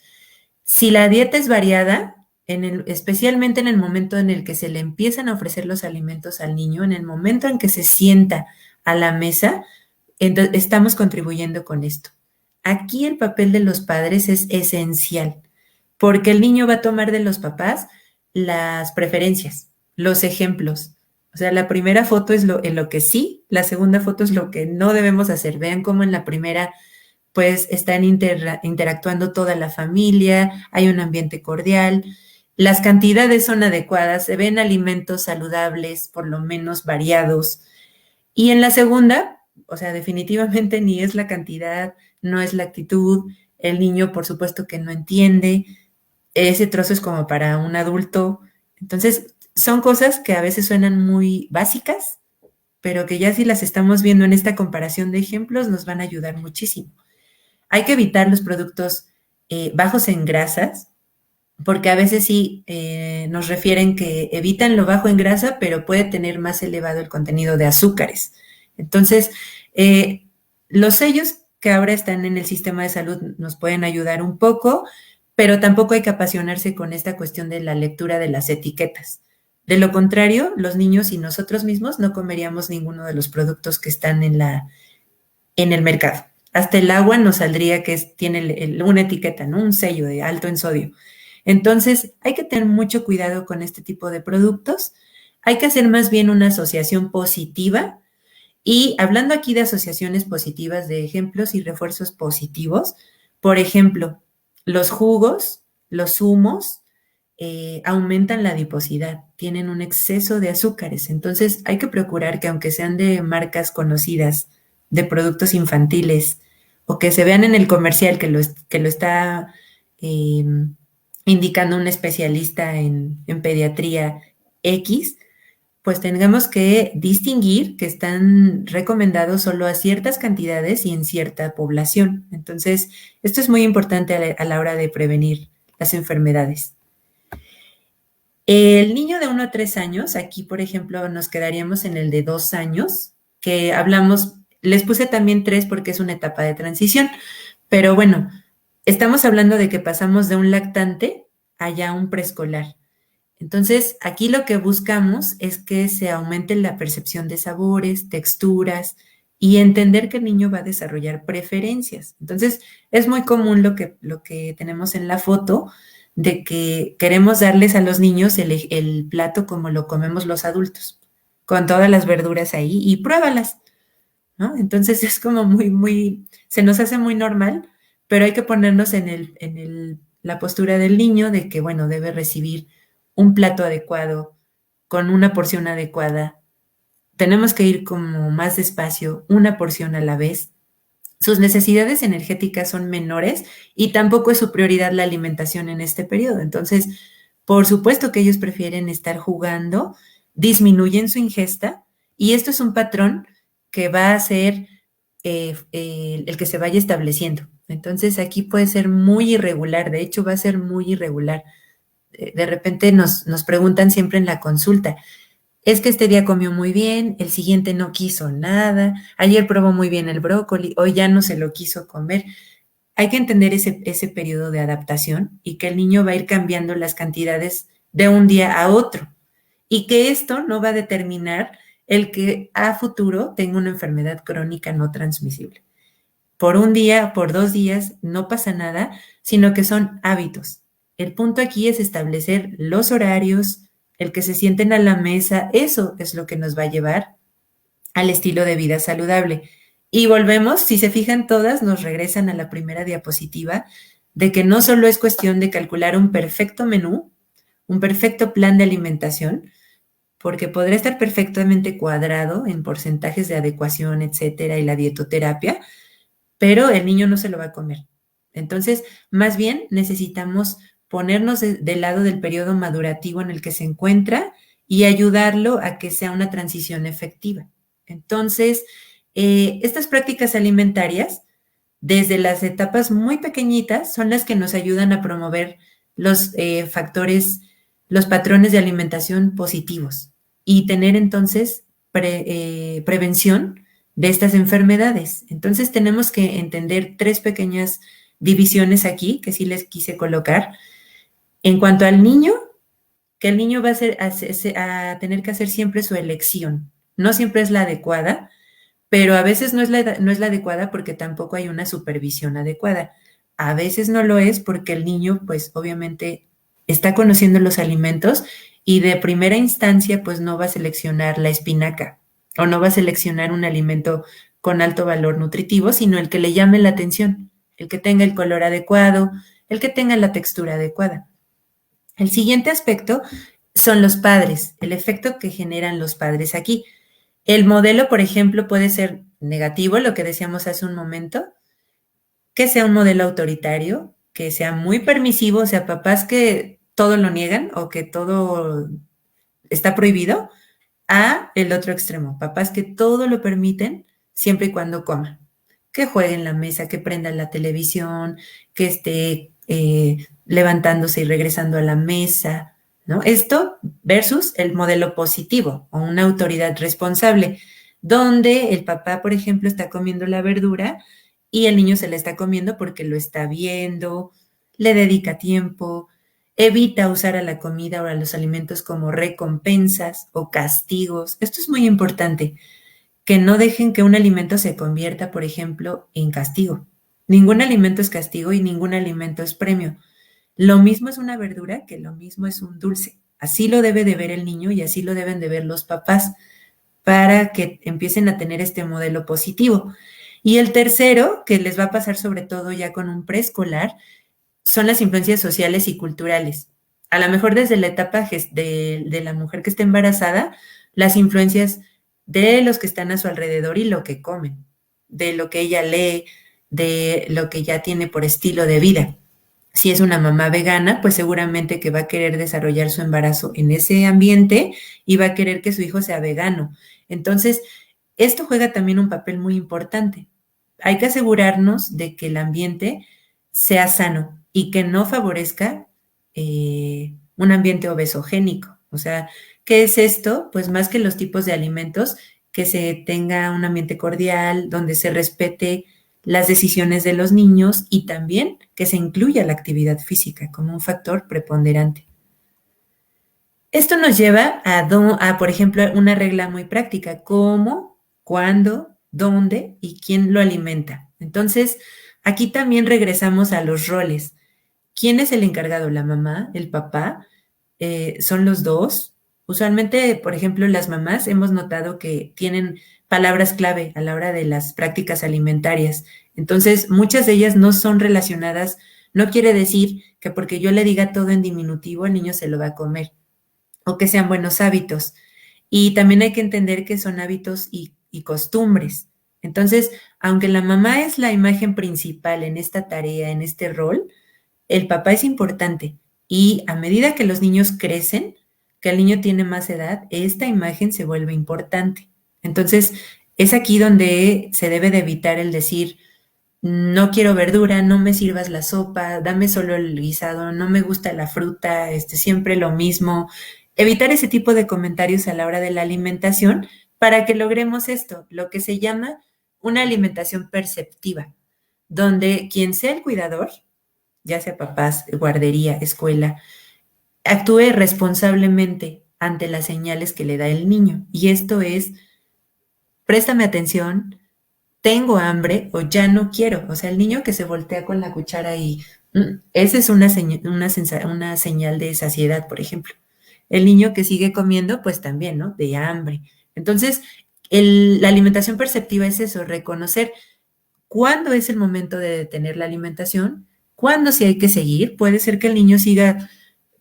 Si la dieta es variada, especialmente en el momento en el que se le empiezan a ofrecer los alimentos al niño, en el momento en que se sienta a la mesa, entonces estamos contribuyendo con esto. Aquí el papel de los padres es esencial, porque el niño va a tomar de los papás las preferencias, los ejemplos. O sea, la primera foto es en lo que sí, la segunda foto es lo que no debemos hacer. Vean cómo en la primera pues están interactuando toda la familia, hay un ambiente cordial, las cantidades son adecuadas, se ven alimentos saludables, por lo menos variados. Y en la segunda, o sea, definitivamente ni es la cantidad, no es la actitud, el niño por supuesto que no entiende, ese trozo es como para un adulto. Entonces, son cosas que a veces suenan muy básicas, pero que ya si las estamos viendo en esta comparación de ejemplos nos van a ayudar muchísimo. Hay que evitar los productos bajos en grasas, porque a veces sí nos refieren que evitan lo bajo en grasa, pero puede tener más elevado el contenido de azúcares. Entonces, los sellos que ahora están en el sistema de salud nos pueden ayudar un poco, pero tampoco hay que apasionarse con esta cuestión de la lectura de las etiquetas. De lo contrario, los niños y nosotros mismos no comeríamos ninguno de los productos que están en el mercado. Hasta el agua nos saldría que tiene una etiqueta, ¿no? Un sello de alto en sodio. Entonces, hay que tener mucho cuidado con este tipo de productos. Hay que hacer más bien una asociación positiva. Y hablando aquí de asociaciones positivas, de ejemplos y refuerzos positivos, por ejemplo, los jugos, los zumos, aumentan la adiposidad, tienen un exceso de azúcares. Entonces, hay que procurar que aunque sean de marcas conocidas, de productos infantiles o que se vean en el comercial que lo está eh, indicando un especialista en pediatría X, pues tengamos que distinguir que están recomendados solo a ciertas cantidades y en cierta población. Entonces, esto es muy importante a la hora de prevenir las enfermedades. El niño de 1 a 3 años, aquí por ejemplo nos quedaríamos en el de 2 años, que hablamos, les puse también 3 porque es una etapa de transición, pero bueno, estamos hablando de que pasamos de un lactante a ya un preescolar. Entonces, aquí lo que buscamos es que se aumente la percepción de sabores, texturas y entender que el niño va a desarrollar preferencias. Entonces, es muy común lo que tenemos en la foto de que queremos darles a los niños el plato como lo comemos los adultos, con todas las verduras ahí y pruébalas, ¿no? Entonces, es como se nos hace muy normal, pero hay que ponernos la postura del niño de que, bueno, debe recibir un plato adecuado, con una porción adecuada. Tenemos que ir como más despacio, una porción a la vez. Sus necesidades energéticas son menores y tampoco es su prioridad la alimentación en este periodo. Entonces, por supuesto que ellos prefieren estar jugando, disminuyen su ingesta y esto es un patrón que va a ser el que se vaya estableciendo. Entonces, aquí puede ser muy irregular, de hecho va a ser muy irregular. De repente nos preguntan siempre en la consulta, es que este día comió muy bien, el siguiente no quiso nada, ayer probó muy bien el brócoli, hoy ya no se lo quiso comer. Hay que entender ese periodo de adaptación y que el niño va a ir cambiando las cantidades de un día a otro y que esto no va a determinar el que a futuro tenga una enfermedad crónica no transmisible. Por un día, por 2 días, no pasa nada, sino que son hábitos. El punto aquí es establecer los horarios, el que se sienten a la mesa, eso es lo que nos va a llevar al estilo de vida saludable. Y volvemos, si se fijan todas, nos regresan a la primera diapositiva, de que no solo es cuestión de calcular un perfecto menú, un perfecto plan de alimentación, porque podrá estar perfectamente cuadrado en porcentajes de adecuación, etcétera, y la dietoterapia, pero el niño no se lo va a comer. Entonces, más bien necesitamos ponernos del lado del periodo madurativo en el que se encuentra y ayudarlo a que sea una transición efectiva. Entonces, estas prácticas alimentarias, desde las etapas muy pequeñitas, son las que nos ayudan a promover los factores, los patrones de alimentación positivos y tener entonces prevención de estas enfermedades. Entonces tenemos que entender 3 pequeñas divisiones aquí que sí les quise colocar. En cuanto al niño, que el niño va a tener que hacer siempre su elección. No siempre es la adecuada, pero a veces no es la adecuada porque tampoco hay una supervisión adecuada. A veces no lo es porque el niño, pues obviamente, está conociendo los alimentos y de primera instancia, pues no va a seleccionar la espinaca o no va a seleccionar un alimento con alto valor nutritivo, sino el que le llame la atención, el que tenga el color adecuado, el que tenga la textura adecuada. El siguiente aspecto son los padres, el efecto que generan los padres aquí. El modelo, por ejemplo, puede ser negativo, lo que decíamos hace un momento, que sea un modelo autoritario, que sea muy permisivo, o sea, papás que todo lo niegan o que todo está prohibido, a el otro extremo, papás que todo lo permiten siempre y cuando coma, que juegue en la mesa, que prenda la televisión, que esté levantándose y regresando a la mesa, ¿no? Esto versus el modelo positivo o una autoridad responsable, donde el papá, por ejemplo, está comiendo la verdura y el niño se la está comiendo porque lo está viendo, le dedica tiempo, evita usar a la comida o a los alimentos como recompensas o castigos. Esto es muy importante, que no dejen que un alimento se convierta, por ejemplo, en castigo. Ningún alimento es castigo y ningún alimento es premio. Lo mismo es una verdura que lo mismo es un dulce. Así lo debe de ver el niño y así lo deben de ver los papás para que empiecen a tener este modelo positivo. Y el tercero, que les va a pasar sobre todo ya con un preescolar, son las influencias sociales y culturales. A lo mejor desde la etapa de la mujer que está embarazada, las influencias de los que están a su alrededor y lo que comen, de lo que ella lee, de lo que ya tiene por estilo de vida. Si es una mamá vegana, pues seguramente que va a querer desarrollar su embarazo en ese ambiente y va a querer que su hijo sea vegano. Entonces, esto juega también un papel muy importante. Hay que asegurarnos de que el ambiente sea sano y que no favorezca un ambiente obesogénico. O sea, ¿qué es esto? Pues más que los tipos de alimentos, que se tenga un ambiente cordial, donde se respete las decisiones de los niños y también que se incluya la actividad física como un factor preponderante. Esto nos lleva a, por ejemplo, una regla muy práctica: cómo, cuándo, dónde y quién lo alimenta. Entonces, aquí también regresamos a los roles. ¿Quién es el encargado? ¿La mamá? ¿El papá? ¿Son los dos? Usualmente, por ejemplo, las mamás hemos notado que tienen palabras clave a la hora de las prácticas alimentarias. Entonces, muchas de ellas no son relacionadas. No quiere decir que porque yo le diga todo en diminutivo, el niño se lo va a comer, o que sean buenos hábitos. Y también hay que entender que son hábitos y costumbres. Entonces, aunque la mamá es la imagen principal en esta tarea, en este rol, el papá es importante. Y a medida que los niños crecen, que el niño tiene más edad, esta imagen se vuelve importante. Entonces, es aquí donde se debe de evitar el decir: no quiero verdura, no me sirvas la sopa, dame solo el guisado, no me gusta la fruta, siempre lo mismo. Evitar ese tipo de comentarios a la hora de la alimentación para que logremos esto, lo que se llama una alimentación perceptiva, donde quien sea el cuidador, ya sea papás, guardería, escuela, actúe responsablemente ante las señales que le da el niño. Y esto es: préstame atención, tengo hambre o ya no quiero. O sea, el niño que se voltea con la cuchara y esa es una señal de saciedad, por ejemplo. El niño que sigue comiendo, pues también, ¿no? De hambre. Entonces, la alimentación perceptiva es eso: reconocer cuándo es el momento de detener la alimentación, cuándo sí hay que seguir. Puede ser que el niño siga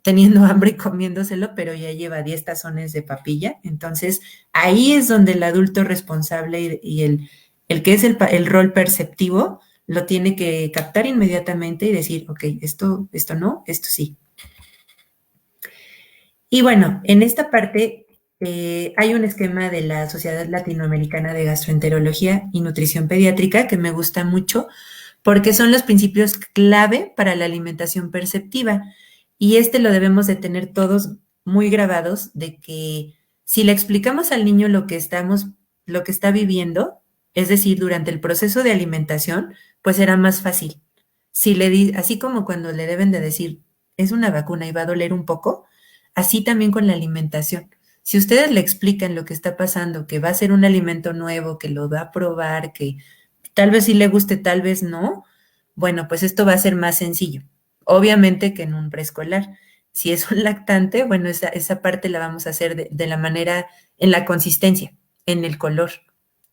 teniendo hambre y comiéndoselo, pero ya lleva 10 tazones de papilla. Entonces, ahí es donde el adulto responsable y el que es el rol perceptivo lo tiene que captar inmediatamente y decir: ok, esto no, esto sí. Y bueno, en esta parte hay un esquema de la Sociedad Latinoamericana de Gastroenterología y Nutrición Pediátrica que me gusta mucho, porque son los principios clave para la alimentación perceptiva. Y lo debemos de tener todos muy grabados, de que si le explicamos al niño lo que está viviendo, es decir, durante el proceso de alimentación, pues será más fácil. Así como cuando le deben de decir: es una vacuna y va a doler un poco, así también con la alimentación. Si ustedes le explican lo que está pasando, que va a ser un alimento nuevo, que lo va a probar, que tal vez sí le guste, tal vez no, bueno, pues esto va a ser más sencillo. Obviamente que en un preescolar. Si es un lactante, bueno, esa parte la vamos a hacer de la manera, en la consistencia, en el color,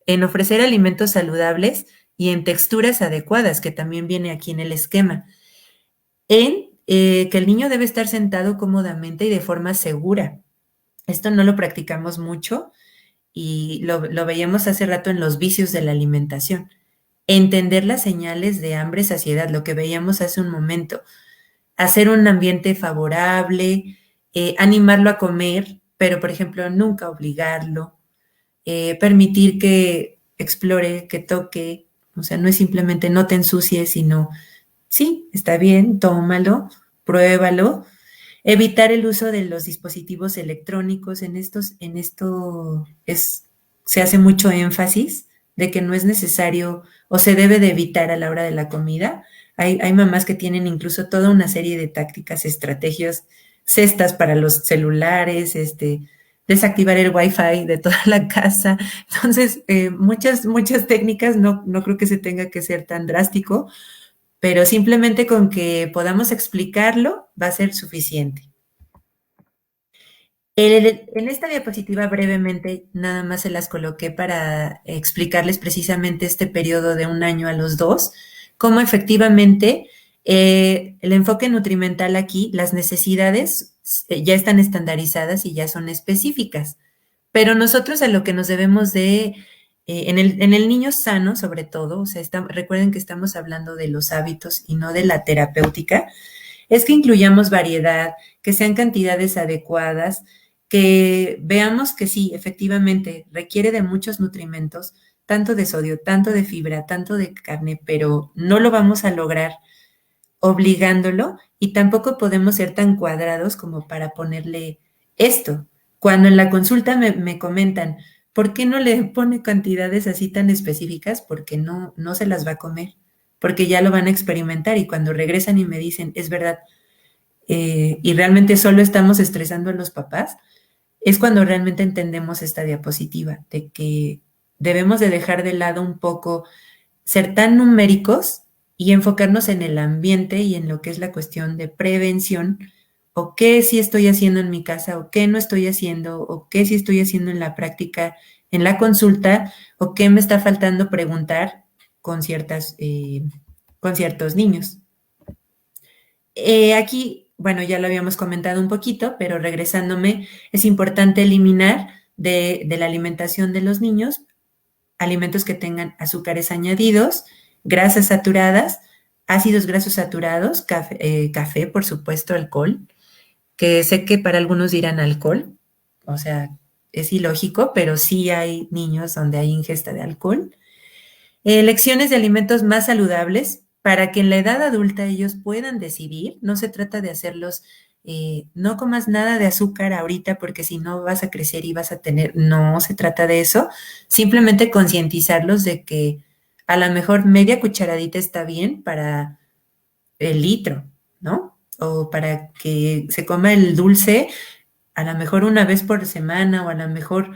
en ofrecer alimentos saludables y en texturas adecuadas, que también viene aquí en el esquema, en que el niño debe estar sentado cómodamente y de forma segura. Esto no lo practicamos mucho y lo veíamos hace rato en los vicios de la alimentación. Entender las señales de hambre, saciedad, lo que veíamos hace un momento. Hacer un ambiente favorable, animarlo a comer, pero por ejemplo nunca obligarlo, permitir que explore, que toque. O sea, no es simplemente no te ensucies, sino sí, está bien, tómalo, pruébalo. Evitar el uso de los dispositivos electrónicos. Se hace mucho énfasis de que no es necesario o se debe de evitar a la hora de la comida. Hay mamás que tienen incluso toda una serie de tácticas, estrategias, cestas para los celulares, desactivar el wifi de toda la casa. Entonces, muchas técnicas, no creo que se tenga que ser tan drástico, pero simplemente con que podamos explicarlo va a ser suficiente. En esta diapositiva brevemente nada más se las coloqué para explicarles precisamente este periodo de 1 año a los 2, cómo efectivamente el enfoque nutrimental aquí, las necesidades ya están estandarizadas y ya son específicas, pero nosotros a lo que nos debemos de en el niño sano, sobre todo, o sea, recuerden que estamos hablando de los hábitos y no de la terapéutica, es que incluyamos variedad, que sean cantidades adecuadas, que veamos que sí, efectivamente, requiere de muchos nutrimentos, tanto de sodio, tanto de fibra, tanto de carne, pero no lo vamos a lograr obligándolo y tampoco podemos ser tan cuadrados como para ponerle esto. Cuando en la consulta me comentan, ¿por qué no le pone cantidades así tan específicas? Porque no se las va a comer, porque ya lo van a experimentar y cuando regresan y me dicen, es verdad, y realmente solo estamos estresando a los papás, es cuando realmente entendemos esta diapositiva, de que debemos de dejar de lado un poco ser tan numéricos y enfocarnos en el ambiente y en lo que es la cuestión de prevención, o qué sí estoy haciendo en mi casa, o qué no estoy haciendo, o qué sí estoy haciendo en la práctica, en la consulta, o qué me está faltando preguntar con, con ciertos niños. Aquí, bueno, ya lo habíamos comentado un poquito, pero regresándome, es importante eliminar de la alimentación de los niños alimentos que tengan azúcares añadidos, grasas saturadas, ácidos grasos saturados, café, por supuesto, alcohol, que sé que para algunos dirán alcohol, o sea, es ilógico, pero sí hay niños donde hay ingesta de alcohol. Elecciones de alimentos más saludables para que en la edad adulta ellos puedan decidir. No se trata de hacerlos, no comas nada de azúcar ahorita porque si no vas a crecer y vas a tener, no se trata de eso. Simplemente concientizarlos de que a lo mejor media cucharadita está bien para el litro, ¿no? O para que se coma el dulce a lo mejor una vez por semana o a lo mejor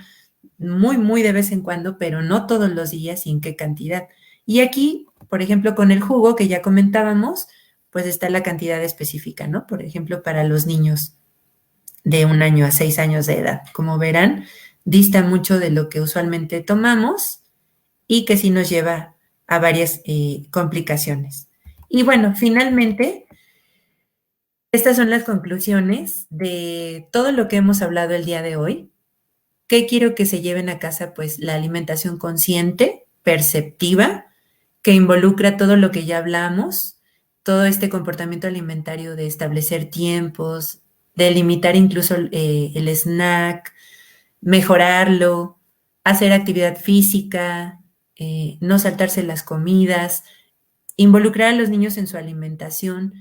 muy de vez en cuando, pero no todos los días y en qué cantidad. Y aquí, por ejemplo, con el jugo que ya comentábamos, pues está la cantidad específica, ¿no? Por ejemplo, para los niños de 1 año a 6 años de edad. Como verán, dista mucho de lo que usualmente tomamos y que sí nos lleva a varias complicaciones. Y bueno, finalmente, estas son las conclusiones de todo lo que hemos hablado el día de hoy. ¿Qué quiero que se lleven a casa? Pues la alimentación consciente, perceptiva, que involucra todo lo que ya hablamos, todo este comportamiento alimentario de establecer tiempos, de limitar incluso el snack, mejorarlo, hacer actividad física, no saltarse las comidas, involucrar a los niños en su alimentación,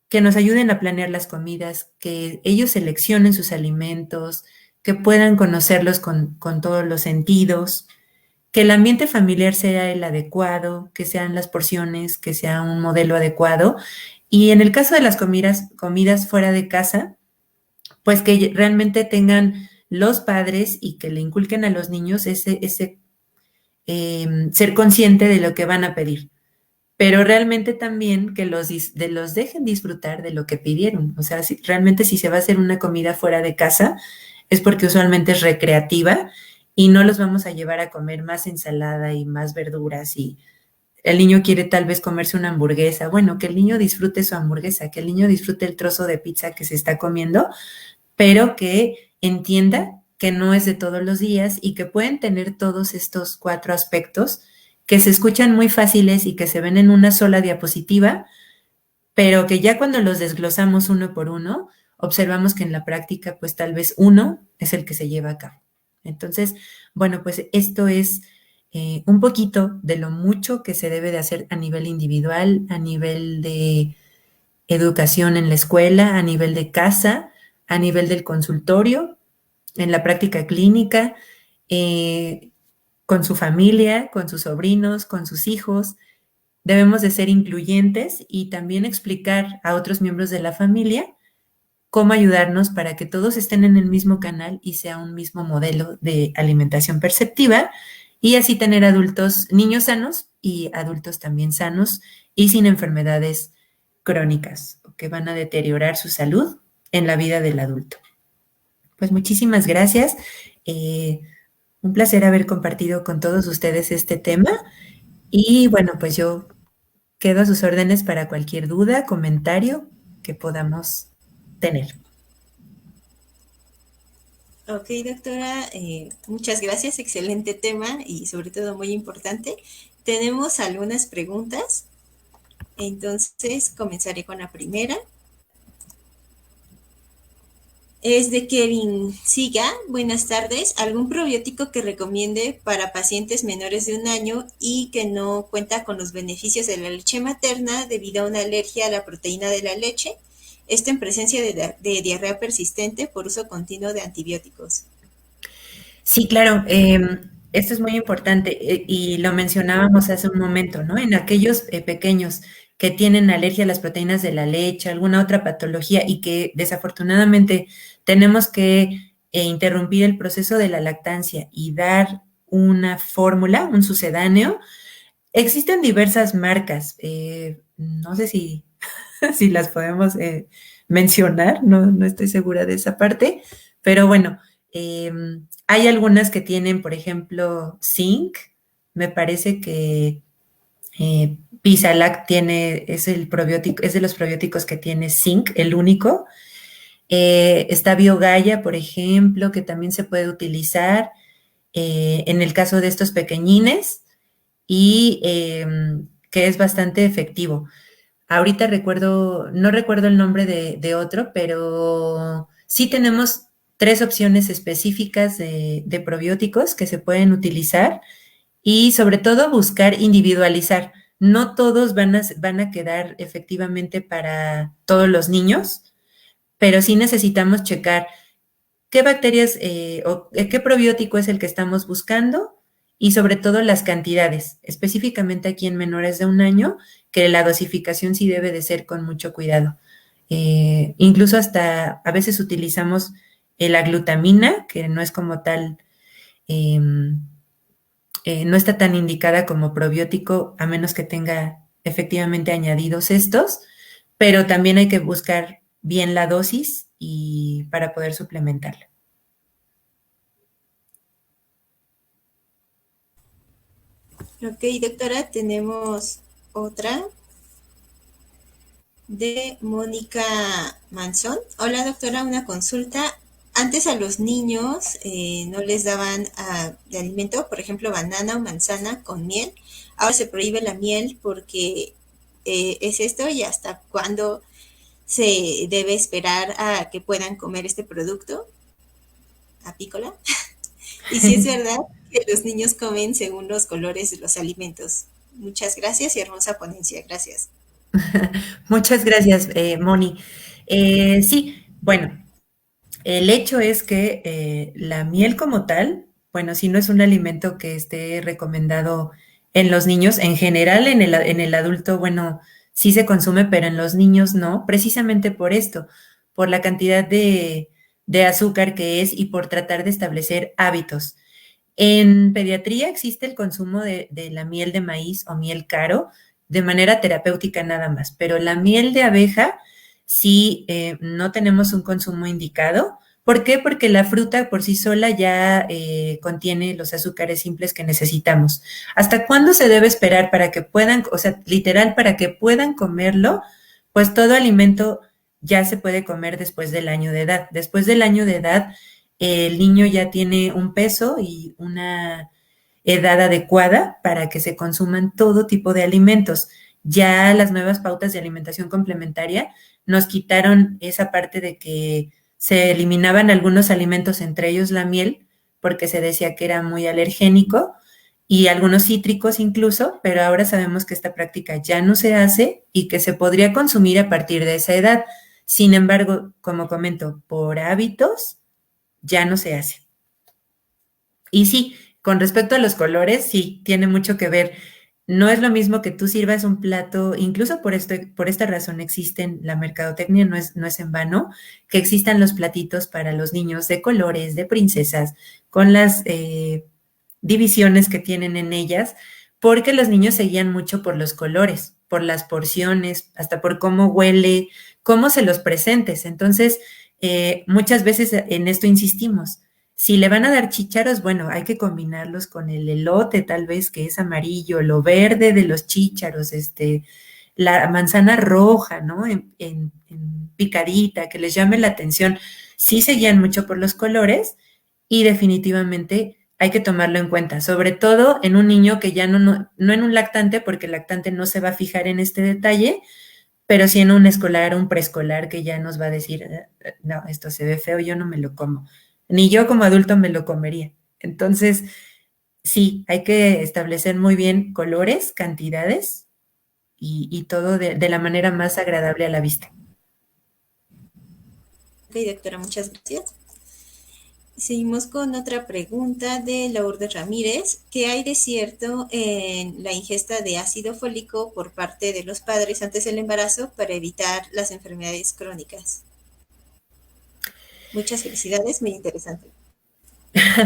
que nos ayuden a planear las comidas, que ellos seleccionen sus alimentos, que puedan conocerlos con todos los sentidos, que el ambiente familiar sea el adecuado, que sean las porciones, que sea un modelo adecuado. Y en el caso de las comidas fuera de casa, pues que realmente tengan los padres y que le inculquen a los niños ese ser consciente de lo que van a pedir, pero realmente también que los dejen disfrutar de lo que pidieron. O sea, realmente si se va a hacer una comida fuera de casa, es porque usualmente es recreativa y no los vamos a llevar a comer más ensalada y más verduras y el niño quiere tal vez comerse una hamburguesa. Bueno, que el niño disfrute su hamburguesa, que el niño disfrute el trozo de pizza que se está comiendo, pero que entienda que no es de todos los días y que pueden tener todos estos 4 aspectos que se escuchan muy fáciles y que se ven en una sola diapositiva, pero que ya cuando los desglosamos uno por uno, observamos que en la práctica, pues tal vez uno es el que se lleva a cabo. Entonces, bueno, pues esto es un poquito de lo mucho que se debe de hacer a nivel individual, a nivel de educación en la escuela, a nivel de casa, a nivel del consultorio, en la práctica clínica, con su familia, con sus sobrinos, con sus hijos. Debemos de ser incluyentes y también explicar a otros miembros de la familia cómo ayudarnos para que todos estén en el mismo canal y sea un mismo modelo de alimentación perceptiva y así tener adultos, niños sanos y adultos también sanos y sin enfermedades crónicas que van a deteriorar su salud en la vida del adulto. Pues muchísimas gracias. Un placer haber compartido con todos ustedes este tema y bueno, pues yo quedo a sus órdenes para cualquier duda, comentario que podamos tener. Ok, doctora, muchas gracias, excelente tema y sobre todo muy importante. Tenemos algunas preguntas, entonces comenzaré con la primera. Es de Kevin Siga. Buenas tardes. ¿Algún probiótico que recomiende para pacientes menores de 1 año y que no cuenta con los beneficios de la leche materna debido a una alergia a la proteína de la leche? Esto en presencia de diarrea persistente por uso continuo de antibióticos. Sí, claro, esto es muy importante y lo mencionábamos hace un momento, ¿no? En aquellos pequeños que tienen alergia a las proteínas de la leche, alguna otra patología y que desafortunadamente tenemos que interrumpir el proceso de la lactancia y dar una fórmula, un sucedáneo. Existen diversas marcas, no sé si, si las podemos mencionar, no, no estoy segura de esa parte, pero bueno, eh, hay algunas que tienen, por ejemplo, zinc, me parece que Pisalac tiene, es el probiótico, es de los probióticos que tiene zinc, el único. Está Biogaya, por ejemplo, que también se puede utilizar en el caso de estos pequeñines y que es bastante efectivo. Ahorita recuerdo, no recuerdo el nombre de otro, pero sí tenemos tres opciones específicas de probióticos que se pueden utilizar y sobre todo buscar individualizar. No todos van a quedar efectivamente para todos los niños, pero sí necesitamos checar qué bacterias o qué probiótico es el que estamos buscando y sobre todo las cantidades, específicamente aquí en menores de 1 año, que la dosificación sí debe de ser con mucho cuidado. Incluso hasta a veces utilizamos la glutamina, que no es como tal, eh, no está tan indicada como probiótico a menos que tenga efectivamente añadidos estos, pero también hay que buscar bien la dosis y para poder suplementarla. Ok, doctora, tenemos otra de Mónica Manzón. Hola, doctora, una consulta. Antes a los niños no les daban de alimento, por ejemplo, banana o manzana con miel. Ahora se prohíbe la miel porque es esto y hasta cuándo se debe esperar a que puedan comer este producto apícola. Y si es verdad que los niños comen según los colores de los alimentos. Muchas gracias y hermosa ponencia. Gracias. Muchas gracias, Moni. Sí, bueno, el hecho es que la miel como tal, bueno, si no es un alimento que esté recomendado en los niños, en general en el adulto, bueno, sí se consume, pero en los niños no, precisamente por esto, por la cantidad de azúcar que es y por tratar de establecer hábitos. En pediatría existe el consumo de la miel de maíz o miel caro de manera terapéutica nada más, pero la miel de abeja sí no tenemos un consumo indicado. ¿Por qué? Porque la fruta por sí sola ya contiene los azúcares simples que necesitamos. ¿Hasta cuándo se debe esperar para que puedan, o sea, literal, para que puedan comerlo? Pues todo alimento ya se puede comer después del año de edad. Después del año de edad, el niño ya tiene un peso y una edad adecuada para que se consuman todo tipo de alimentos. Ya las nuevas pautas de alimentación complementaria nos quitaron esa parte de que se eliminaban algunos alimentos, entre ellos la miel, porque se decía que era muy alergénico y algunos cítricos incluso, pero ahora sabemos que esta práctica ya no se hace y que se podría consumir a partir de esa edad. Sin embargo, como comento, por hábitos ya no se hace. Y sí, con respecto a los colores, sí, tiene mucho que ver. No es lo mismo que tú sirvas un plato, incluso por esto, por esta razón existen, la mercadotecnia no es en vano, que existan los platitos para los niños de colores, de princesas, con las divisiones que tienen en ellas, porque los niños se guían mucho por los colores, por las porciones, hasta por cómo huele, cómo se los presentes. Entonces, muchas veces en esto insistimos. Si le van a dar chícharos, bueno, hay que combinarlos con el elote, tal vez que es amarillo, lo verde de los chícharos, la manzana roja, ¿no? En picadita, que les llame la atención. Sí se guían mucho por los colores, y definitivamente hay que tomarlo en cuenta, sobre todo en un niño que ya no en un lactante, porque el lactante no se va a fijar en este detalle, pero sí en un escolar, un preescolar que ya nos va a decir, no, esto se ve feo, yo no me lo como, ni yo como adulto me lo comería. Entonces, sí, hay que establecer muy bien colores, cantidades y todo de la manera más agradable a la vista. Ok, doctora, muchas gracias. Seguimos con otra pregunta de Lourdes Ramírez. ¿Qué hay de cierto en la ingesta de ácido fólico por parte de los padres antes del embarazo para evitar las enfermedades crónicas? Muchas felicidades, muy interesante.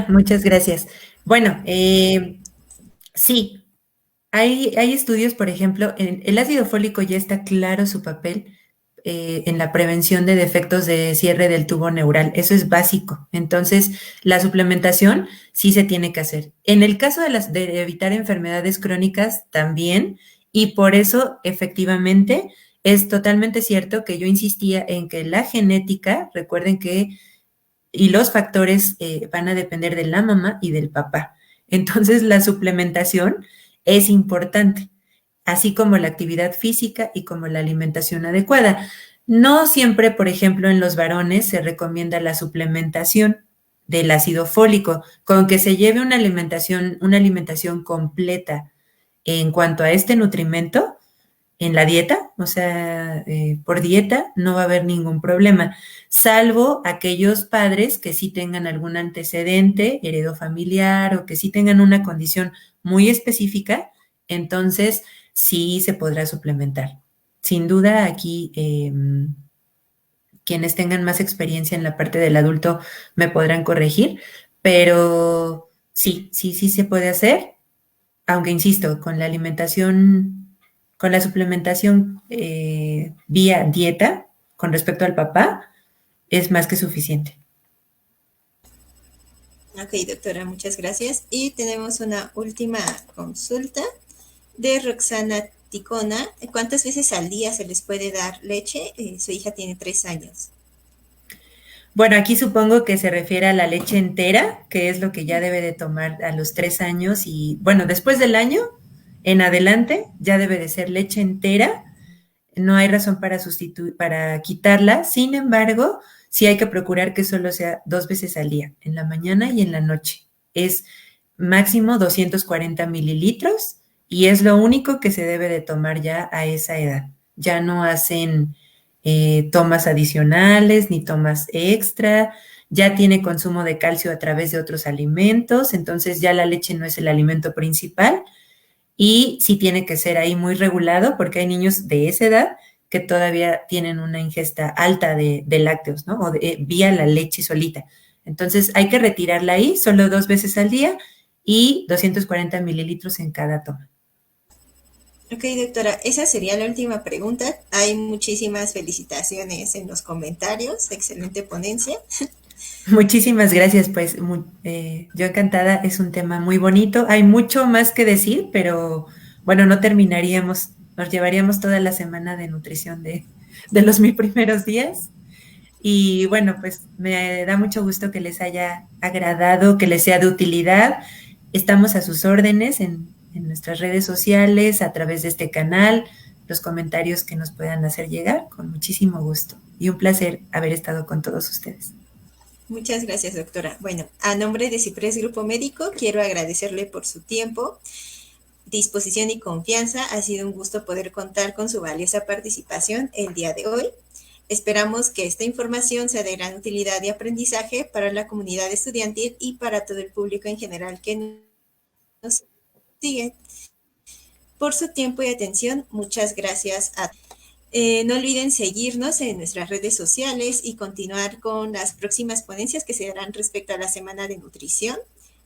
Muchas gracias. Bueno, sí, hay estudios, por ejemplo, el ácido fólico ya está claro su papel en la prevención de defectos de cierre del tubo neural. Eso es básico. Entonces, la suplementación sí se tiene que hacer. En el caso de evitar enfermedades crónicas, también, y por eso, efectivamente, es totalmente cierto que yo insistía en que la genética, recuerden que y los factores van a depender de la mamá y del papá. Entonces, la suplementación es importante, así como la actividad física y como la alimentación adecuada. No siempre, por ejemplo, en los varones se recomienda la suplementación del ácido fólico, con que se lleve una alimentación completa en cuanto a este nutrimento, en la dieta, o sea, por dieta no va a haber ningún problema, salvo aquellos padres que sí tengan algún antecedente heredofamiliar o que sí tengan una condición muy específica, entonces sí se podrá suplementar. Sin duda, aquí quienes tengan más experiencia en la parte del adulto me podrán corregir, pero sí se puede hacer, aunque insisto, con la alimentación, con la suplementación vía dieta con respecto al papá, es más que suficiente. Ok, doctora, muchas gracias. Y tenemos una última consulta de Roxana Ticona. ¿Cuántas veces al día se les puede dar leche? Su hija tiene 3 años. Bueno, aquí supongo que se refiere a la leche entera, que es lo que ya debe de tomar a los 3 años y bueno, después del año en adelante ya debe de ser leche entera. No hay razón para sustituir, para quitarla. Sin embargo, sí hay que procurar que solo sea 2 veces al día, en la mañana y en la noche. Es máximo 240 mililitros y es lo único que se debe de tomar ya a esa edad. Ya no hacen tomas adicionales ni tomas extra. Ya tiene consumo de calcio a través de otros alimentos, entonces ya la leche no es el alimento principal y sí tiene que ser ahí muy regulado porque hay niños de esa edad que todavía tienen una ingesta alta de lácteos, ¿no? O vía la leche solita. Entonces hay que retirarla ahí solo 2 veces al día y 240 mililitros en cada toma. Ok, doctora, esa sería la última pregunta. Hay muchísimas felicitaciones en los comentarios. Excelente ponencia. Muchísimas gracias, pues yo encantada, es un tema muy bonito. Hay mucho más que decir, pero bueno, no terminaríamos, nos llevaríamos toda la semana de nutrición de los mil primeros días. Y bueno, pues me da mucho gusto que les haya agradado, que les sea de utilidad. Estamos a sus órdenes en nuestras redes sociales, a través de este canal, los comentarios que nos puedan hacer llegar, con muchísimo gusto. Y un placer haber estado con todos ustedes. Muchas gracias, doctora. Bueno, a nombre de Ciprés Grupo Médico, quiero agradecerle por su tiempo, disposición y confianza. Ha sido un gusto poder contar con su valiosa participación el día de hoy. Esperamos que esta información sea de gran utilidad y aprendizaje para la comunidad estudiantil y para todo el público en general que nos sigue. Por su tiempo y atención, muchas gracias a no olviden seguirnos en nuestras redes sociales y continuar con las próximas ponencias que se darán respecto a la Semana de Nutrición.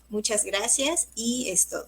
Muchas gracias y es todo.